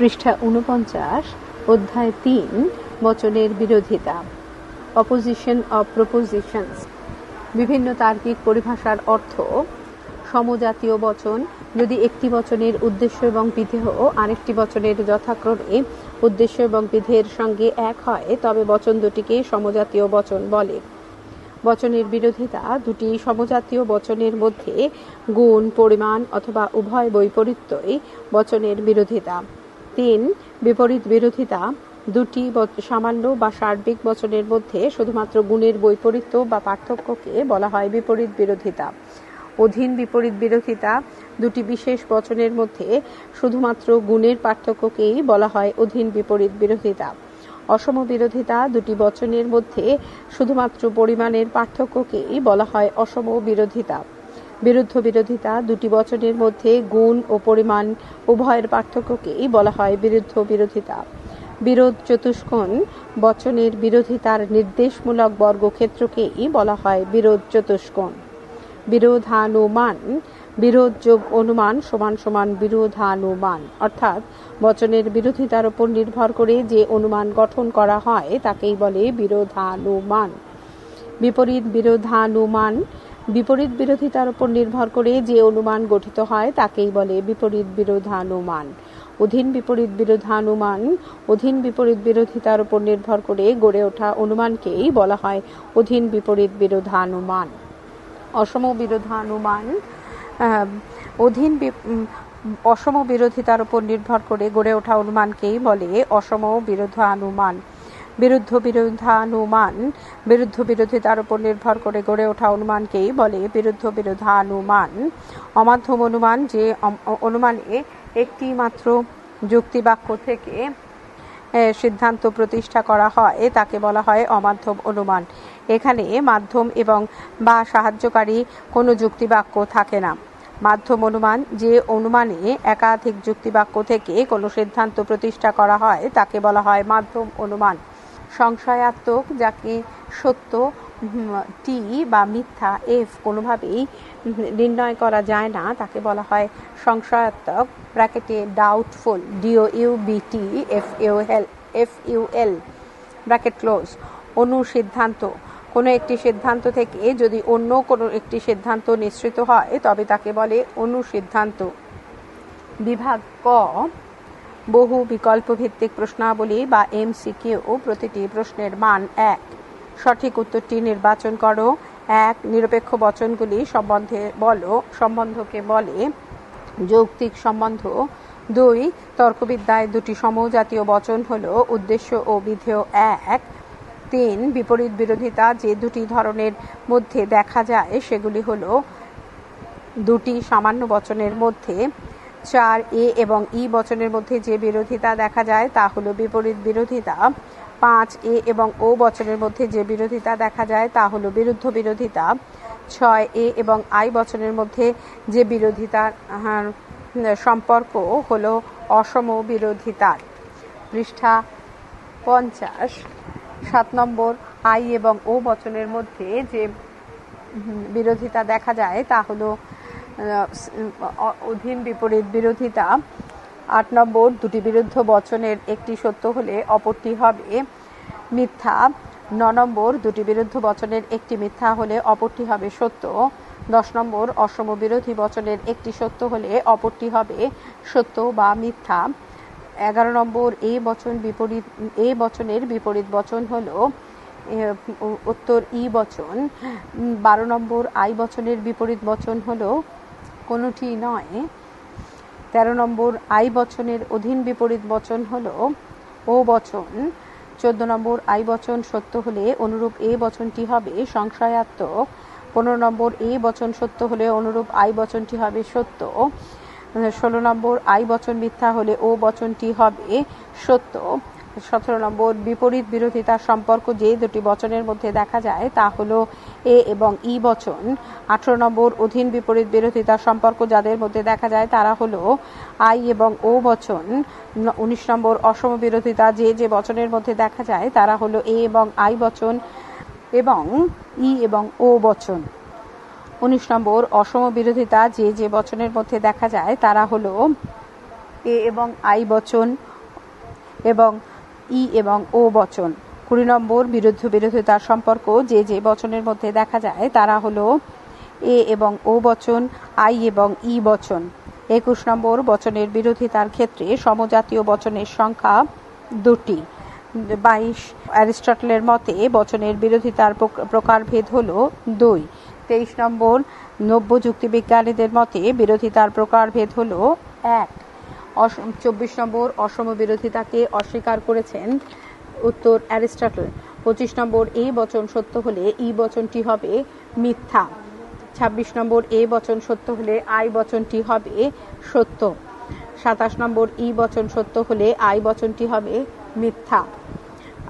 পৃষ্ঠা ৪৯, অধ্যায় ৩, বচনের বিরোধিতা। Opposition of প্রপোজিশনস। বিভিন্ন তার্কিক পরিভাষার অর্থ: সমজাতীয় বচন, যদি একটি বচনের উদ্দেশ্য এবং বিধেয় আরেকটি বচনের যথাক্রমে উদ্দেশ্য এবং বিধেয়ের সঙ্গে এক হয় তবে বচন দুটিকে সমজাতীয় বচন বলে। বচনের বিরোধিতা: দুটি সমজাতীয় বচনের মধ্যে গুণ, পরিমাণ অথবা উভয় বৈপরীত্যই বচনের বিরোধিতা। ৩. বিপরীত বিরোধিতা: দুটি সামান্য বা সার্বিক বচনের মধ্যে শুধুমাত্র গুণের বৈপরীত্য বা পার্থক্যকে বলা হয় বিপরীত বিরোধিতা। অধীন বিপরীত বিরোধিতা: দুটি বিশেষ বচনের মধ্যে শুধুমাত্র গুণের পার্থক্যকেই বলা হয় অধীন বিপরীত বিরোধিতা। অসম বিরোধিতা: দুটি বচনের মধ্যে শুধুমাত্র পরিমাণের পার্থক্যকেই বলা হয় অসম বিরোধিতা। বিরুদ্ধ বিরোধিতা: দুটি বচনের মধ্যে গুণ ও পরিমাণ উভয়ের পার্থক্যকেই বলা হয় বিরুদ্ধ বিরোধিতা। বিরোধ চতুষ্কোণ: বচনের বিরোধিতার নির্দেশমূলক বর্গক্ষেত্রকেই বলা হয় বিরোধ চতুষ্কোণ। বিরোধানুমান: বিরোধ যোগ অনুমান সমান সমান বিরোধানুমান, অর্থাৎ বচনের বিরোধিতার উপর নির্ভর করে যে অনুমান গঠন করা হয় তাকেই বলে বিরোধানুমান। বিপরীত বিরোধানুমান: বিপরীত বিরোধিতার উপর নির্ভর করে যে অনুমান গঠিত হয় তাকেই বলে বিপরীত বিরোধানুমান। অধীন বিপরীত বিরোধানুমান: অধীন বিপরীত বিরোধিতার উপর নির্ভর করে গড়ে ওঠা অনুমানকেই বলা হয় অধীন বিপরীত বিরোধানুমান। অসম বিরোধানুমান: অসম বিরোধিতার উপর নির্ভর করে গড়ে ওঠা অনুমানকেই বলে অসম বিরোধানুমান। বিরুদ্ধ বিরোধানুমান: বিরুদ্ধ বিরোধিতার উপর নির্ভর করে গড়ে ওঠা অনুমানকেই বলে বিরুদ্ধ বিরোধানুমান। অমাধ্যম অনুমান: যে অনুমানে একটি মাত্র যুক্তিবাক্য থেকে সিদ্ধান্ত প্রতিষ্ঠা করা হয় তাকে বলা হয় অমাধ্যম অনুমান। এখানে মাধ্যম এবং বা সাহায্যকারী কোনো যুক্তিবাক্য থাকে না। মাধ্যম অনুমান: যে অনুমানে একাধিক যুক্তিবাক্য থেকে কোনো সিদ্ধান্ত প্রতিষ্ঠা করা হয় তাকে বলা হয় মাধ্যম অনুমান। সংশয়াত্মক: যাকে সত্য টি বা মিথ্যা এফ কোনোভাবেই নির্ণয় করা যায় না তাকে বলা হয় সংশয়াত্মক ব্র্যাকেটে ডাউটফুল DOUBTFUL ব্র্যাকেট ক্লোজ। অনুসিদ্ধান্ত: কোনো একটি সিদ্ধান্ত থেকে যদি অন্য কোনো একটি সিদ্ধান্ত নিঃসৃত হয় তবে তাকে বলে অনুসিদ্ধান্ত। বিভাগ ক। বহু বিকল্প ভিত্তিক প্রশ্নাবলী বা MCQ। প্রতিটি প্রশ্নের মান 1। সঠিক উত্তরটি নির্বাচন করো। 1. নিরপেক্ষ বচনগুলি সম্বন্ধকে বলে যৌক্তিক সম্বন্ধ। 2. তর্কবিদ্যায় দুটি সমজাতীয় বচন হল উদ্দেশ্য ও বিধেয় 1। 3. বিপরীত বিরোধিতা যে দুটি ধরনের মধ্যে দেখা যায় সেগুলি হল দুটি সামান্য বচনের মধ্যে। 4. এ এবং ই বচনের মধ্যে যে বিরোধিতা দেখা যায় তা হল বিপরীত বিরোধিতা। 5. এ এবং ও বচনের মধ্যে যে বিরোধিতা দেখা যায় তা হল বিরুদ্ধ বিরোধিতা। 6. এ এবং আই বচনের মধ্যে যে বিরোধিতার সম্পর্ক হল অসম বিরোধিতার। পৃষ্ঠা 50। 7 নম্বর, আই এবং ও বচনের মধ্যে যে বিরোধিতা দেখা যায় তা হল অধীন বিপরীত বিরোধিতা। 8 নম্বর, দুটি বিরুদ্ধ বচনের একটি সত্য হলে অপরটি হবে মিথ্যা। 9 নম্বর, দুটি বিরুদ্ধ বচনের একটি মিথ্যা হলে অপরটি হবে সত্য। 10 নম্বর, অসম বিরোধী বচনের একটি সত্য হলে অপরটি হবে সত্য বা মিথ্যা। 11 নম্বর, এ বচনের বিপরীত বচন হল উত্তর ই বচন। 12 নম্বর, আই বচনের বিপরীত বচন হল কোনটি নয়। 13 নম্বর, আই বচনের অধীন বিপরীত বচন হল ও বচন। 14 নম্বর, আই বচন সত্য হলে অনুরূপ এ বচনটি হবে সংশয়াত্মক। 15 নম্বর, এ বচন সত্য হলে অনুরূপ আই বচনটি হবে সত্য। 16 নম্বর, আই বচন মিথ্যা হলে ও বচনটি হবে সত্য। 17 নম্বর, বিপরীত বিরোধিতার সম্পর্ক যে দুটি বচনের মধ্যে দেখা যায় তা হল এ এবং ই বচন। 18 নম্বর, অধীন বিপরীত বিরোধিতার সম্পর্ক যাদের মধ্যে দেখা যায় তারা হল আই এবং ও বচন। 19 নম্বর, অসম বিরোধিতা যে বচনের মধ্যে দেখা যায় তারা হল এ এবং আই বচন এবং ই এবং ও বচন। 19 নম্বর, অসম বিরোধিতা যে বচনের মধ্যে দেখা যায় তারা হল এ এবং আই বচন এবং ই এবং ও বচন। 20 নম্বর বিরোধিতার সম্পর্ক যে যে বচনের মধ্যে দেখা যায় তারা হলো এ এবং ও বচন, আই এবং ই বচন। 21 নম্বর বচনের বিরোধিতার ক্ষেত্রে সমজাতীয় বচনের সংখ্যা 2টি। 22 অ্যারিস্টটলের মতে বচনের বিরোধিতার প্রকারভেদ হলো 2। 23 নম্বর নব্য যুক্তিবিজ্ঞানীদের মতে বিরোধিতার প্রকারভেদ হলো 1। 24 নম্বর অসম বিরোধিতাকে অস্বীকার করেছেন উত্তর অ্যারিস্টটল। 25 নম্বর এ বচন সত্য হলে ই বচনটি হবে মিথ্যা। 26 নম্বর এ বচন সত্য হলে আই বচনটি হবে সত্য। 27 নম্বর ই বচন সত্য হলে আই বচনটি হবে মিথ্যা।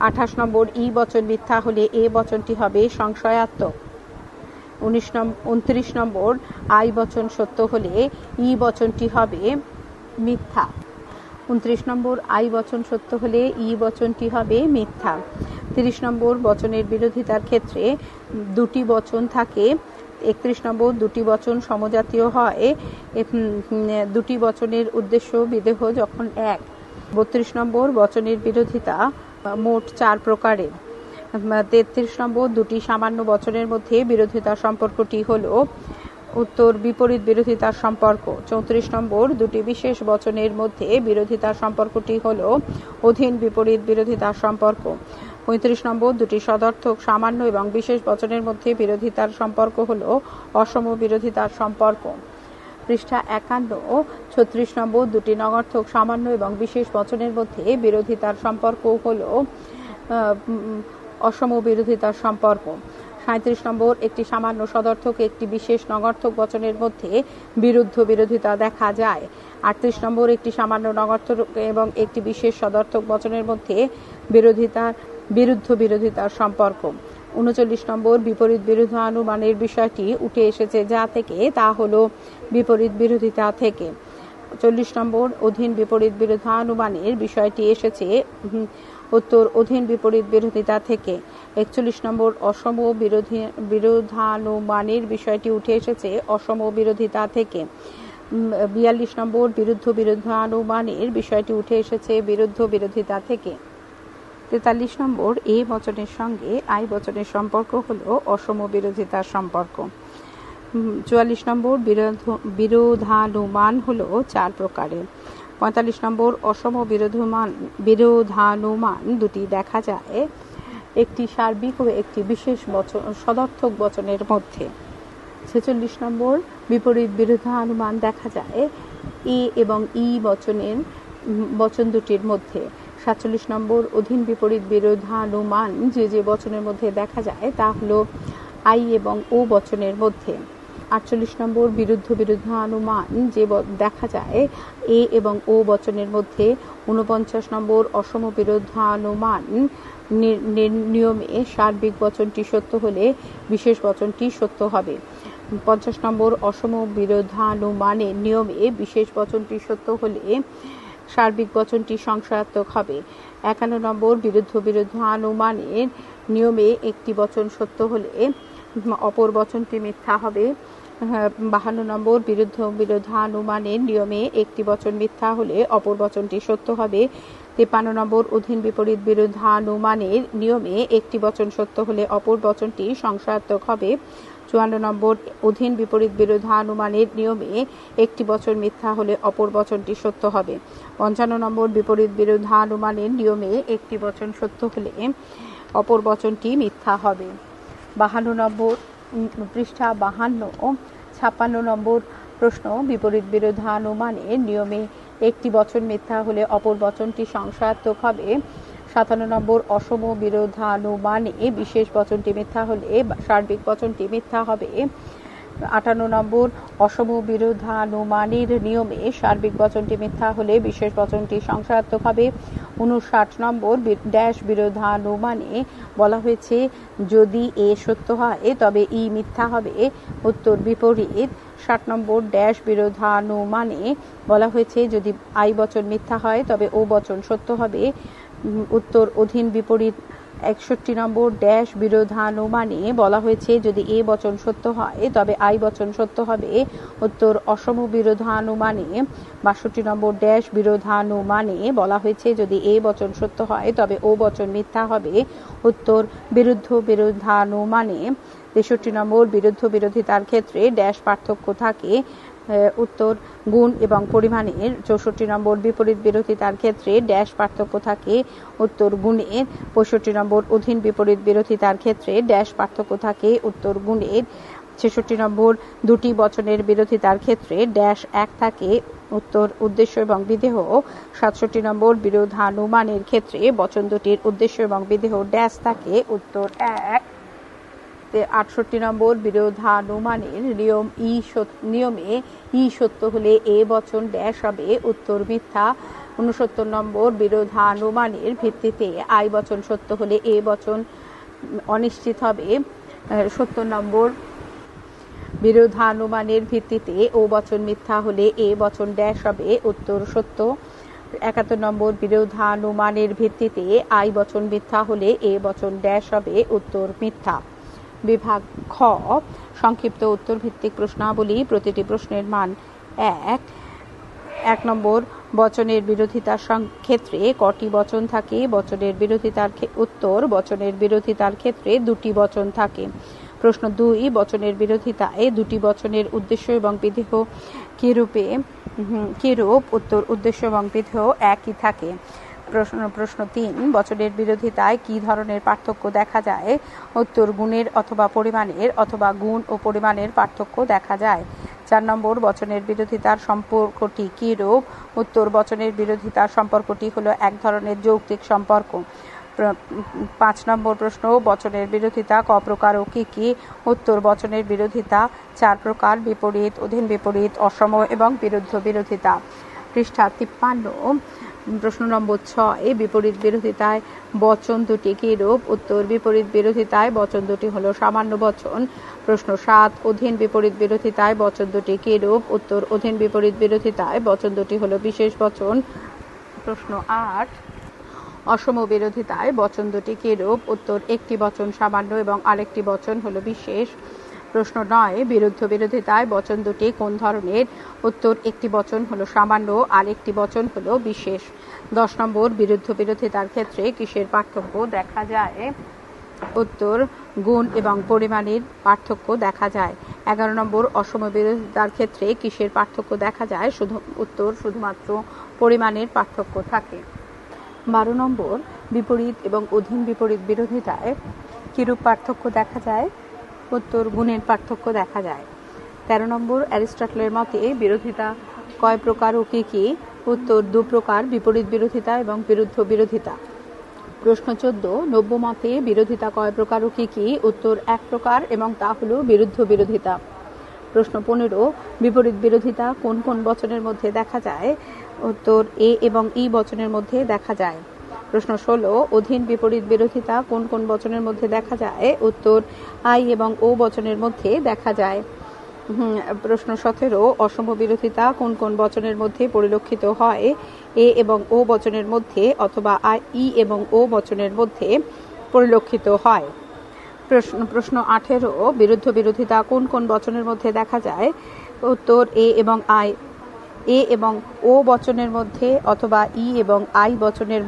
28 নম্বর ই বচন মিথ্যা হলে এ বচনটি হবে সংশয়াত্মক। 29 নম্বর আই বচন সত্য হলে ই বচনটি হবে মিথ্যা। 29 নম্বর আই বচন সত্য হলে ই বচনটি হবে মিথ্যা। 30 নম্বর বচনের বিরোধিতার ক্ষেত্রে 2টি বচন থাকে। 31 নম্বর 2টি বচন সমজাতীয় হয়, 2টি বচনের উদ্দেশ্য বিদেহ যখন এক। 32 নম্বর বচনের বিরোধিতা মোট 4 প্রকারের। 33 নম্বর 2টি সামান্য বচনের মধ্যে বিরোধিতা সম্পর্কটি হলো উত্তর বিপরীত বিরোধিতার সম্পর্ক। 34 নম্বর 2টি বিশেষ বচনের মধ্যে বিরোধিতার সম্পর্কটি হলো অধীন বিপরীত বিরোধিতার সম্পর্ক। 35 নম্বর 2টি সদর্থক সামান্য এবং বিশেষ বচনের মধ্যে বিরোধিতার সম্পর্ক হলো অসম বিরোধিতার সম্পর্ক। পৃষ্ঠা 51। 36 নম্বর 2টি নগর্থক সামান্য এবং বিশেষ বচনের মধ্যে বিরোধিতার সম্পর্ক হলো অসম বিরোধিতার সম্পর্ক। 37 নম্বর একটি সামান্য সদর্থক একটি বিশেষ নগর্থক বচনের মধ্যে বিরুদ্ধ বিরোধিতা দেখা যায়। 38 নম্বর একটি সামান্য নগর্থক এবং একটি বিশেষ সদর্থক বচনের মধ্যে বিরুদ্ধ বিরোধিতার সম্পর্ক। 39 নম্বর বিপরীত বিরোধানুমানের বিষয়টি উঠে এসেছে যা থেকে, তা হলো বিপরীত বিরোধিতা থেকে। 40 নম্বর অধীন বিপরীত বিরোধানুমানের বিষয়টি এসেছে উত্তর অধীন বিপরীত বিরোধিতা থেকে। 41 নম্বর অসম বিরোধানুমানের বিষয়টি উঠে এসেছে অসম বিরোধিতা থেকে। 42 নম্বর বিরুদ্ধ বিরোধানুমানের বিষয়টি উঠে এসেছে বিরুদ্ধ বিরোধিতা থেকে। 43 নম্বর এ বচনের সঙ্গে আই বচনের সম্পর্ক হলো অসম বিরোধিতার সম্পর্ক। 44 নম্বর বিরোধানুমান হলো 4 প্রকারের। 45 নম্বর অসম বিরোধানুমান 2টি দেখা যায়, একটি সার্বিক ও একটি বিশেষ সদর্থক বচনের মধ্যে। 46 নম্বর বিপরীত বিরোধানুমান দেখা যায় এ এবং ই বচন দুটির মধ্যে। 47 নম্বর অধীন বিপরীত বিরোধানুমান যে যে বচনের মধ্যে দেখা যায় তা হলো আই এবং ও বচনের মধ্যে। 48 নম্বর বিরুদ্ধ বিরোধানুমান যে দেখা যায় এ এবং ও বচনের মধ্যে। 49 নম্বর অসম বিরোধানুমান নিয়মে সার্বিক বচনটি সত্য হলে বিশেষ বচনটি সত্য হবে। 50 নম্বর অসম বিরোধানুমানের নিয়মে বিশেষ বচনটি সত্য হলে সার্বিক বচনটি সংশয়াত্মক হবে। 51 নম্বর বিরুদ্ধ বিরোধানুমানের নিয়মে একটি বচন সত্য হলে অপর বচনটি মিথ্যা হবে। 52 নম্বর বিরুদ্ধ বিরোধানুমানের নিয়মে একটি বচন মিথ্যা হলে অপর বচনটি সত্য হবে। 53 নম্বর অধীন বিপরীত বিরোধানুমানের নিয়মে একটি বচন সত্য হলে অপর বচনটি সংশয়াত্মক হবে। 54 নম্বর অধীন বিপরীত বিরোধানুমানের নিয়মে একটি বচন মিথ্যা হলে অপর বচনটি সত্য হবে। 55 নম্বর বিপরীত বিরোধানুমানের নিয়মে একটি বচন সত্য হলে অপর বচনটি মিথ্যা হবে। 52 নম্বর পৃষ্ঠা 52। 56 নম্বর প্রশ্ন বিপরীত বিরোধানুমানের নিয়মে একটি বচন মিথ্যা হলে অপর বচনটি সংশয়াত্মক হবে। 57 নম্বর অসম বিরোধানুমানে বিশেষ বচনটি মিথ্যা হলে সার্বিক বচনটি মিথ্যা হবে। 58 নম্বর অসম বিরোধানুমানের নিয়মে সার্বিক বচনটি মিথ্যা হলে বিশেষ বচনটি সংশয়াত্মক হবে। 59 নম্বর ড্যাশ বিরোধানুমানে বলা হয়েছে যদি এ সত্য হয় তবে ই মিথ্যা হবে, উত্তর বিপরীত। 60 নম্বর ড্যাশ বিরোধানুমানে বলা হয়েছে যদি আই বচন মিথ্যা হয় তবে ও বচন সত্য হবে, উত্তর অধীন বিপরীত 61 নম্বর ড্যাশ বিরোধানুমানে বলা হয়েছে যদি এ বচন সত্য হয় তবে আই বচন সত্য হবে। উত্তর অসম বিরোধানুমানে। 62 নম্বর ড্যাশ বিরোধানুমানে বলা হয়েছে যদি এ বচন সত্য হয় তবে ও বচন মিথ্যা হবে। উত্তর বিরুদ্ধ বিরোধানুমানে। 63 নম্বর বিরুদ্ধ বিরোধিতার ক্ষেত্রে ড্যাশ পার্থক্য থাকে। উত্তর গুণ এবং পরিমাণের। 64 নম্বর বিপরীত বিরোধিতার ক্ষেত্রে ড্যাশ পার্থক্য থাকে। উত্তর গুণের। 65 নম্বর অধীন বিপরীত বিরোধিতার ক্ষেত্রে ড্যাশ পার্থক্য থাকে। উত্তর গুণের। 66 নম্বর দুটি বচনের বিরোধিতার ক্ষেত্রে ড্যাশ এক থাকে। উত্তর উদ্দেশ্য এবং বিদেহ। 67 নম্বর বিরোধানুমানের ক্ষেত্রে বচন দুটির উদ্দেশ্য এবং বিদেহ ড্যাশ থাকে। উত্তর এক। 68 নম্বর বিরোধানুমানের নিয়মে ই সত্য হলে এ বচন ড্যাশ হবে। উত্তর মিথ্যা। 69 নম্বর বিরোধানুমানের ভিত্তিতে আই বচন সত্য হলে এ বচন অনিশ্চিত হবে। 70 নম্বর বিরোধানুমানের ভিত্তিতে ও বচন মিথ্যা হলে এ বচন ড্যাশ হবে। উত্তর সত্য। 71 নম্বর বিরোধানুমানের ভিত্তিতে আই বচন মিথ্যা হলে এ বচন ড্যাশ হবে। উত্তর মিথ্যা। বিভাগ খ সংক্ষিপ্ত উত্তর ভিত্তিক প্রশ্নাবলী। প্রতিটি প্রশ্নের মান 1 নম্বর বচনের বিরোধিতার ক্ষেত্রে কটি বচন থাকে? বচনের বিরোধিতার উত্তর বচনের বিরোধিতার ক্ষেত্রে দুটি বচন থাকে। প্রশ্ন 2 বচনের বিরোধিতায় দুটি বচনের উদ্দেশ্য এবং বিদেহ কিরূপ? উত্তর উদ্দেশ্য এবং বিদেহ একই থাকে। প্রশ্ন 3 বচনের বিরোধিতায় কি ধরনের পার্থক্য দেখা যায়? উত্তর গুণের অথবা পরিমাণের অথবা গুণ ও পরিমাণের পার্থক্য দেখা যায়। 4 নম্বর বচনের বিরোধিতার সম্পর্কটি কি রূপ? উত্তর বচনের বিরোধিতার সম্পর্কটি হলো এক ধরনের যৌক্তিক সম্পর্ক। 5 নম্বর প্রশ্ন বচনের বিরোধিতা ক প্রকার ও কি কি? উত্তর বচনের বিরোধিতা 4 প্রকার: বিপরীত, অধীন বিপরীত, অসম এবং বিরুদ্ধ বিরোধিতা। পৃষ্ঠা 53। প্রশ্ন নম্বর 6 বিপরীত বিরোধিতায় বচন দুটি কি রূপ? উত্তর বিপরীত বিরোধিতায় বচন দুটি হলো সামান্য বচন। প্রশ্ন 7 অধীন বিপরীত বিরোধিতায় বচন দুটি কি রূপ? উত্তর অধীন বিপরীত বিরোধিতায় বচন দুটি হলো বিশেষ বচন। প্রশ্ন 8 অসম বিরোধিতায় বচন দুটি কি রূপ? উত্তর একটি বচন সামান্য এবং আরেকটি বচন হলো বিশেষ। প্রশ্ন 9 বিরুদ্ধ বিরোধিতায় বচন দুটি কোন ধরনের? উত্তর একটি বচন হলো সামান্য আর একটি বচন হলো বিশেষ। 10 নম্বর বিরুদ্ধ বিরোধিতার ক্ষেত্রে কিসের পার্থক্য দেখা যায়? উত্তর গুণ এবং পরিমাণের পার্থক্য দেখা যায়। 11 নম্বর অসম বিরোধিতার ক্ষেত্রে কিসের পার্থক্য দেখা যায়? উত্তর শুধুমাত্র পরিমাণের পার্থক্য থাকে। 12 নম্বর বিপরীত এবং অধীন বিপরীত বিরোধিতায় কিরূপ পার্থক্য দেখা যায়? উত্তর গুণের পার্থক্য দেখা যায়। 13 নম্বর অ্যারিস্টটলের মতে বিরোধিতা কয় প্রকার ও কি কি? উত্তর 2 প্রকার: বিপরীত বিরোধিতা এবং বিরুদ্ধ বিরোধিতা। প্রশ্ন 14 নব্য মতে বিরোধিতা কয় প্রকার ও কি কি? উত্তর 1 প্রকার এবং তা হলো বিরুদ্ধ বিরোধিতা। প্রশ্ন 15 বিপরীত বিরোধিতা কোন কোন বচনের মধ্যে দেখা যায়? উত্তর এ এবং ই বচনের মধ্যে দেখা যায়। প্রশ্ন 16 অধীন বিপরীত বিরোধিতা কোন কোন বচনের মধ্যে দেখা যায়? উত্তর আই এবং ও বচনের মধ্যে দেখা যায়। প্রশ্ন 17 অসম বিরোধিতা কোন কোন বচনের মধ্যে পরিলক্ষিত হয়? এ এবং ও বচনের মধ্যে অথবা ই এবং ও বচনের মধ্যে পরিলক্ষিত হয়। প্রশ্ন 18 বিরুদ্ধ বিরোধিতা কোন কোন বচনের মধ্যে দেখা যায়? উত্তর এ এবং ও বচনের মধ্যে অথবা ই এবং আই বচনের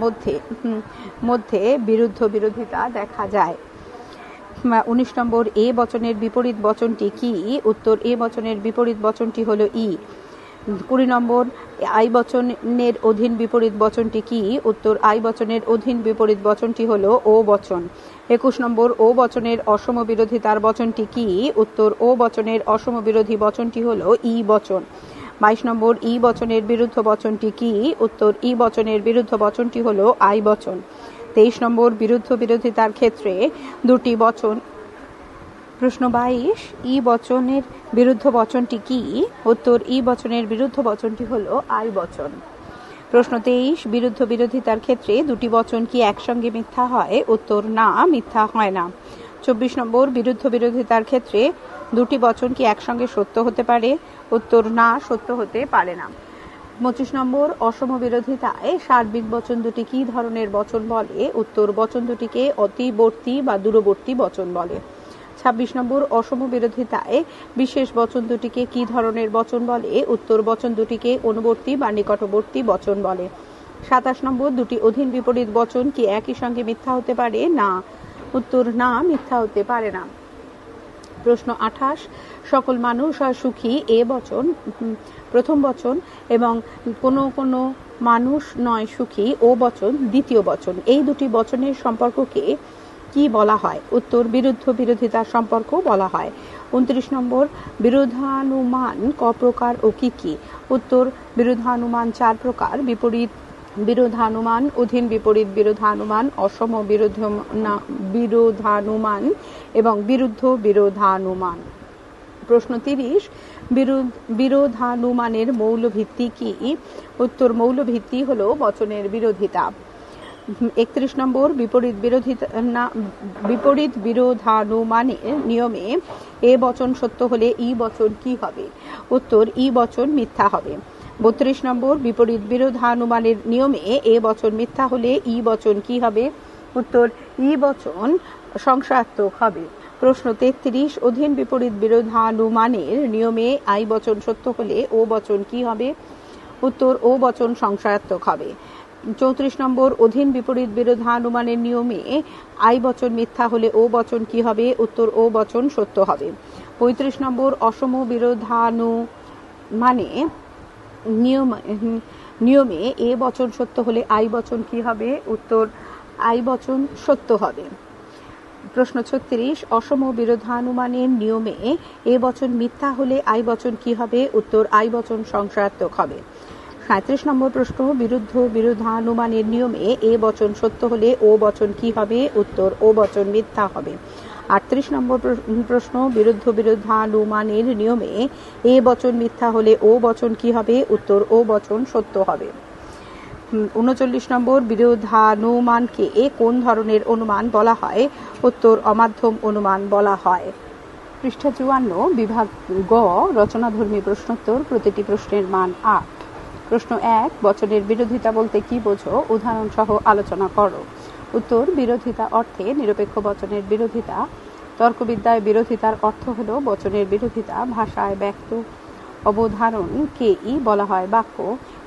মধ্যে বিরুদ্ধ বিরোধিতা দেখা যায়। 19 নম্বর এ বচনের বিপরীত বচনটি কি? উত্তর এ বচনের বিপরীত বচনটি হলো ই। 20 নম্বর আই বচনের অধীন বিপরীত বচনটি কি? উত্তর আই বচনের অধীন বিপরীত বচনটি হলো ও বচন। 21 নম্বর ও বচনের অসম বিরোধিতার বচনটি কি? উত্তর ও বচনের অসম বিরোধী বচনটি হলো ই বচন। 22 নম্বর ই বচনের বিরুদ্ধ বচনটি কি? উত্তর ই বচনের বিরুদ্ধ বচনটি হলো আই বচন। 23 নম্বর বিরুদ্ধ বিরোধিতার ক্ষেত্রে দুটি বচন। প্রশ্ন 22 ই বচনের বিরুদ্ধ বচনটি কি? উত্তর ই বচনের বিরুদ্ধ বচনটি হলো আই বচন। প্রশ্ন 23 বিরুদ্ধ বিরোধিতার ক্ষেত্রে দুটি বচন কি একসঙ্গে মিথ্যা হয়? উত্তর না, মিথ্যা হয় না। 24 নম্বর বিরুদ্ধ বিরোধিতার ক্ষেত্রে দুটি বচন কি একসঙ্গে সত্য হতে পারে? উত্তর না, সত্য হতে পারে না। 25 নম্বর, অসম বিরোধিতায় সার্বিক বচন দুটি কি ধরনের বচন বলে? উত্তর, বচন দুটিকে অতিবর্তী বা দূরবর্তী বচন বলে। 26 নম্বর, অসম বিরোধিতায় বিশেষ বচন দুটিকে কি ধরনের বচন বলে? উত্তর, বচন দুটিকে অনুবর্তী বা নিকটবর্তী বচন বলে। 27 নম্বর, দুটি অধীন বিপরীত বচন কি একই সঙ্গে মিথ্যা হতে পারে? না। উত্তর, না, মিথ্যা হতে পারে না। প্রশ্ন 28, সকল মানুষ হয় সুখী এ বচন প্রথম বচন এবং কোনো কোনো মানুষ নয় সুখী ও বচন দ্বিতীয় বচন। এই দুটি বচনের সম্পর্ককে কি বলা হয়? উত্তর, বিরুদ্ধ বিরোধিতার সম্পর্ক বলা হয়। 29 নম্বর, বিরোধানুমান ক প্রকার ও কি কি? উত্তর, বিরোধানুমান 4 প্রকার: বিপরীত বিরোধানুমান, অধীন বিপরীত বিরোধানুমান, অসম বিরোধানুমান এবং বিরুদ্ধ বিরোধানুমান। প্রশ্ন 30, বিরোধানুমানের মৌল ভিত্তি কি? উত্তর, মৌল ভিত্তি হলো বচনের বিরোধিতা। 31 নম্বর, বিপরীত বিরোধানুমানের নিয়মে এ বচন সত্য হলে ই বচন কি হবে? উত্তর, ই বচন মিথ্যা হবে। 32 নম্বর, বিপরীত বিরোধানুমানের নিয়মে এ বচন মিথ্যা হলে ই বচন কি হবে? উত্তর, ই বচন সংশয়াত্মক হবে। প্রশ্ন 33, অধীন বিপরীত বিরোধানুমানের নিয়মে আই বচন সত্য হলে ও বচন কি হবে? উত্তর, ও বচন সংশয়াত্মক হবে। 34 নম্বর, অধীন বিপরীত বিরোধানুমানের নিয়মে আই বচন মিথ্যা হলে ও বচন কি হবে? উত্তর, ও বচন সত্য হবে। 35 নম্বর, অসম বিরোধানুমানে নিয়মে এ বচন সত্য হলে আই বচন কি হবে? উত্তর, আই বচন সত্য হবে। প্রশ্ন 36, অসম বিরোধানুমানের নিয়মে এ বচন মিথ্যা হলে আই বচন কি হবে? উত্তর, আই বচন সংশয়াত্মক হবে। 37 নম্বর প্রশ্ন, বিরুদ্ধ বিরোধানুমানের নিয়মে এ বচন সত্য হলে ও বচন কি হবে? উত্তর, ও বচন মিথ্যা হবে। 38 নম্বর প্রশ্ন, বিরুদ্ধ বিরোধানুমানের নিয়মে এ বচন মিথ্যা হলে ও বচন কি হবে? উত্তর, ও বচন সত্য হবে। 39 নম্বর, বিরোধানুমানকে কোন ধরনের অনুমান বলা হয়? উত্তর, অমাধ্যম অনুমান বলা হয়। পৃষ্ঠা 54, বিভাগ গ, রচনাধর্মী প্রশ্নোত্তর, প্রতিটি প্রশ্নের মান 8। প্রশ্ন 1, বচনের বিরোধিতা বলতে কি বোঝো? উদাহরণ সহ আলোচনা করো। উত্তর, বিরোধিতা অর্থে নিরপেক্ষ বচনের বিরোধিতা। তর্কবিদ্যায় বিরোধিতার অর্থ হল বচনের বিরোধিতা। ভাষায় ব্যক্ত অবধারণকেই বলা হয় বাক্য।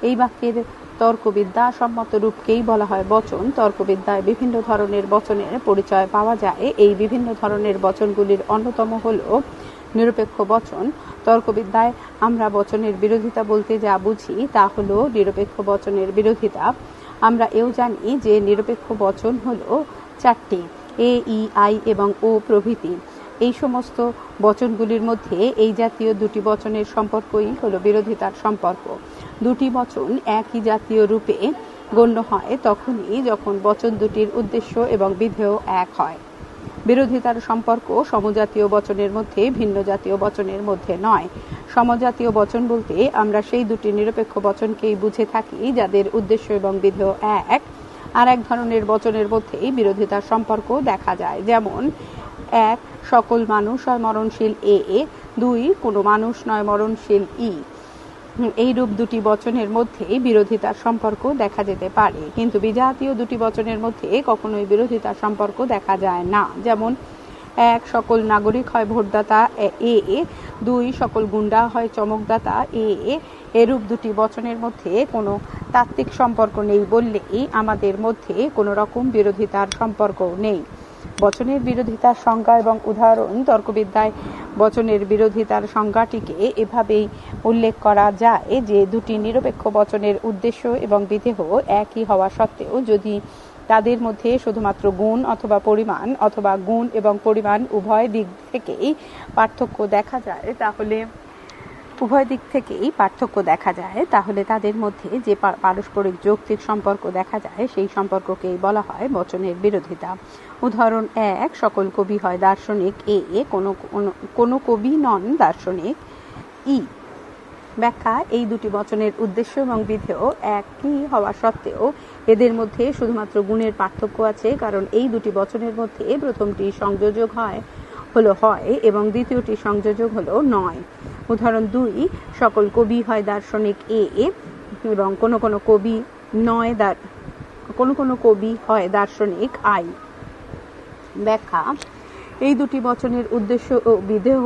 এই বাক্যের তর্কবিদ্যা সম্মত রূপকেই বলা হয় বচন। তর্কবিদ্যায় বিভিন্ন ধরনের বচনের পরিচয় পাওয়া যায়। এই বিভিন্ন ধরনের বচনগুলির অন্যতম হল নিরপেক্ষ বচন। তর্কবিদ্যায় আমরা বচনের বিরোধিতা বলতে যা বুঝি তা হল নিরপেক্ষ বচনের বিরোধিতা। আমরা এও জানি যে নিরপেক্ষ বচন হল 4টি: এ, ই, আই এবং ও প্রভৃতি। এই সমস্ত বচনগুলির মধ্যে এই জাতীয় দুটি বচনের সম্পর্কই হল বিরোধিতার সম্পর্ক। দুটি বচন একই জাতীয় রূপে গণ্য হয় তখনই যখন বচন দুটির উদ্দেশ্য এবং বিধেয় এক হয়। বিরোধিতার সম্পর্ক সমজাতীয় বচনের মধ্যে, ভিন্ন জাতীয় বচনের মধ্যে নয়। সমজাতীয় বচন বলতে আমরা সেই দুটি নিরপেক্ষ বচনকেই বুঝে থাকি যাদের উদ্দেশ্য এবং বিধেয় এক। আর এক ধরনের বচনের মধ্যেই বিরোধিতার সম্পর্ক দেখা যায়, যেমন 1, সকল মানুষ হয় মরণশীল এ। 2, কোনো মানুষ নয় মরণশীল ই। এইরূপ দুটি বচনের মধ্যে বিরোধিতার সম্পর্ক দেখা যেতে পারে, কিন্তু বিজাতীয় দুটি বচনের মধ্যে কখনোই বিরোধিতার সম্পর্ক দেখা যায় না। যেমন 1, সকল নাগরিক হয় ভোটদাতা এ। 2, সকল গুন্ডা হয় চমকদাতা এ। এরূপ দুটি বচনের মধ্যে কোনো তাত্ত্বিক সম্পর্ক নেই বললেই আমাদের মধ্যে কোনো রকম বিরোধিতার সম্পর্ক নেই। বচনের বিরোধিতার সংজ্ঞা এবং উদাহরণ। তর্কবিদ্যায় বচনের বিরোধিতার সংজ্ঞাটিকে এভাবেই উল্লেখ করা যায় যে দুটি নিরপেক্ষ বচনের উদ্দেশ্য এবং বিধেয় একই হওয়া সত্ত্বেও যদি তাদের মধ্যে শুধুমাত্র গুণ অথবা পরিমাণ অথবা গুণ এবং পরিমাণ উভয় দিক থেকেই পার্থক্য দেখা যায় তাহলে তাদের মধ্যে যে পারস্পরিক যৌক্তিক সম্পর্ক দেখা যায় সেই সম্পর্ককেই বলা হয় বচনের বিরোধিতা। উদাহরণ 1, সকল কবি হয় দার্শনিক এ। কোনো কবি নন দার্শনিক ই। ব্যাখ্যা, এই দুটি বচনের উদ্দেশ্য এবং বিধেয় একই হওয়া সত্ত্বেও এদের মধ্যে শুধুমাত্র গুণের পার্থক্য আছে, কারণ এই দুটি বচনের মধ্যে প্রথমটি সংযোজক হয় এবং দ্বিতীয়টি সংযোজক হলো নয়। উদাহরণ 2, সকল কবি হয় দার্শনিক এ। এবং কোনো কোনো কবি হয় দার্শনিক আই। ব্যাখ্যা: এই দুটি বচনের উদ্দেশ্য ও বিধেয়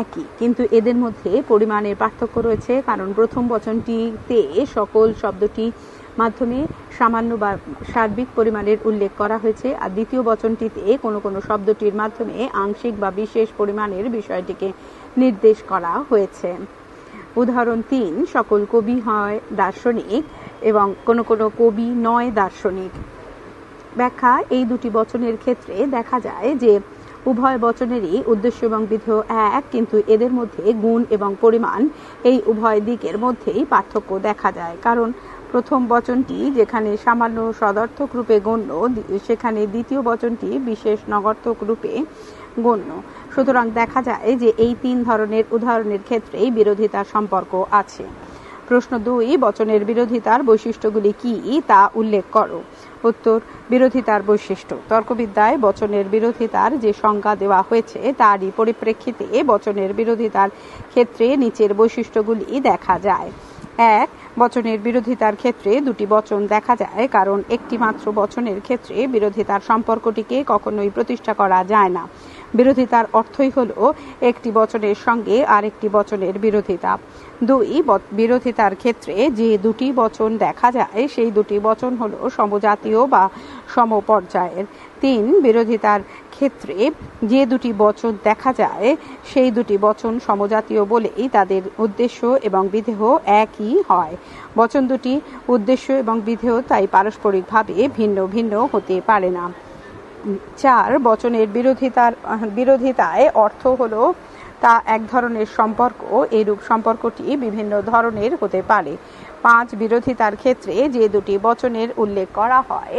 একই, কিন্তু এদের মধ্যে পরিমাণের পার্থক্য রয়েছে, কারণ প্রথম বচনটিতে সকল শব্দটি মাধ্যমে সামান্য বা সার্বিক পরিমাণের উল্লেখ করা হয়েছে, আর দ্বিতীয় বচনটিতে কোনো শব্দটির মাধ্যমে আংশিক বা বিশেষ পরিমাণের বিষয়টিকে নির্দেশ করা হয়েছে। উদাহরণ 3, সকল কবি হয় দার্শনিক এবং কোনো কবি নয় দার্শনিক। ব্যাখ্যা: এই দুটি বচনের ক্ষেত্রে দেখা যায় যে উভয় বচনেরই উদ্দেশ্য এবং বিধেয় এক, কিন্তু এদের মধ্যে গুণ এবং পরিমাণ এই উভয় দিকের মধ্যেই পার্থক্য দেখা যায়, কারণ প্রথম বচনটি যেখানে সামান্য সদর্থক রূপে গণ্য, সেখানে দ্বিতীয় বচনটি বিশেষ নগর্থক রূপে গণ্য। সুতরাং দেখা যায় যে এই 3 ধরনের উদাহরণের ক্ষেত্রেই বিরোধিতার সম্পর্ক আছে। প্রশ্ন 2, বচনের বিরোধিতার বৈশিষ্ট্যগুলি কি তা উল্লেখ করো। উত্তর: বিরোধিতার বৈশিষ্ট্য। তর্কবিদ্যায় বচনের বিরোধিতার যে সংজ্ঞা দেওয়া হয়েছে তারই পরিপ্রেক্ষিতে বচনের বিরোধিতার ক্ষেত্রে নিচের বৈশিষ্ট্যগুলি দেখা যায়। 1, বচনের বিরোধিতার ক্ষেত্রে দুটি বচন দেখা যায়, কারণ একটি মাত্র বচনের ক্ষেত্রে বিরোধিতার সম্পর্কটিকে কখনোই প্রতিষ্ঠা করা যায় না। বিরোধিতার অর্থই হল একটি বচনের সঙ্গে আরেকটি বচনের বিরোধিতা। 2, বিরোধিতার ক্ষেত্রে যে দুটি বচন দেখা যায় সেই দুটি বচন হল সমজাতীয় বা সমপর্যায়ের। 3, বিরোধিতার ক্ষেত্রে যে দুটি বচন দেখা যায় সেই দুটি বচন সমজাতীয় বলেই তাদের উদ্দেশ্য এবং বিধেয় একই হয়। বচন দুটি উদ্দেশ্য এবং বিধেয় তাই পারস্পরিকভাবে ভিন্ন ভিন্ন হতে পারে না। 4, বচনের বিরোধিতায় অর্থ হলো তা এক ধরনের সম্পর্ক, এরূপ সম্পর্কটি বিভিন্ন ধরনের হতে পারে। 5, বিরোধিতার ক্ষেত্রে যে দুটি বচনের উল্লেখ করা হয়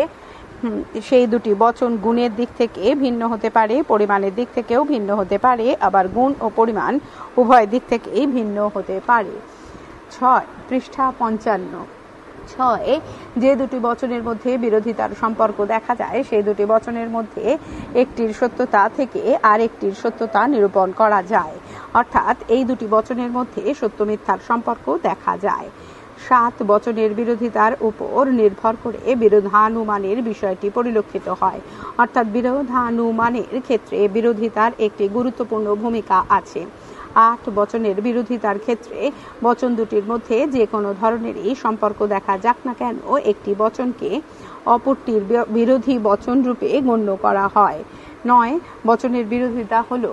সেই দুটি বচন গুণের দিক থেকে ভিন্ন হতে পারে, পরিমাণের দিক থেকেও ভিন্ন হতে পারে, আবার গুণ ও পরিমাণ উভয় দিক থেকেই ভিন্ন হতে পারে। 6, পৃষ্ঠা 55। 6, যে দুটি বচনের মধ্যে বিরোধিতার সম্পর্ক দেখা যায় সেই দুটি বচনের মধ্যে একটির সত্যতা থেকে আরেকটির সত্যতা নিরূপণ করা যায়, অর্থাৎ এই দুটি বচনের মধ্যে সত্য মিথ্যার সম্পর্ক দেখা যায়। 7, বচনের বিরোধিতার উপর নির্ভর করে বিরোধানুমানের বিষয়টি পরিলক্ষিত হয়, অর্থাৎ বিরোধানুমানের ক্ষেত্রে বিরোধিতার একটি গুরুত্বপূর্ণ ভূমিকা আছে। 8, বচনের বিরোধিতার ক্ষেত্রে বচন দুটির মধ্যে যে কোনো ধরনেরই সম্পর্ক দেখা যাক না কেন একটি বচনকে অপরটির বিরোধী বচন রূপে গণ্য করা হয়। 9, বচনের বিরোধিতা হলো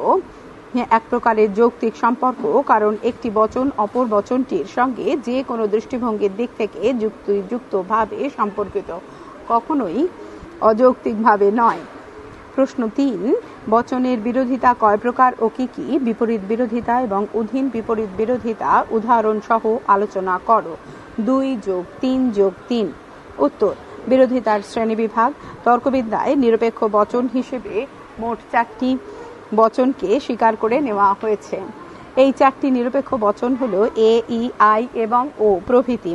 এক প্রকারের যৌক্তিক সম্পর্ক, কারণ একটি বচন অপর বচনটির সঙ্গে যে কোনো দৃষ্টিভঙ্গির দিক থেকে যুক্তভাবে সম্পর্কিত, কখনোই অযৌক্তিকভাবে নয়। প্রশ্ন 3, বচনের বিরোধিতা কয় প্রকার ও কি কি? বিপরীত বিরোধিতা এবং অধীন বিপরীত বিরোধিতা উদাহরণ সহ আলোচনা করো। 2+3+3। উত্তর: বিরোধিতার শ্রেণীবিভাগ। তর্কবিদ্যায় নিরপেক্ষ বচন হিসেবে মোট 4টি বচনকে স্বীকার করে নেওয়া হয়েছে। এই 4টি নিরপেক্ষ বচন হল এ, ই, আই এবং ও প্রভৃতি।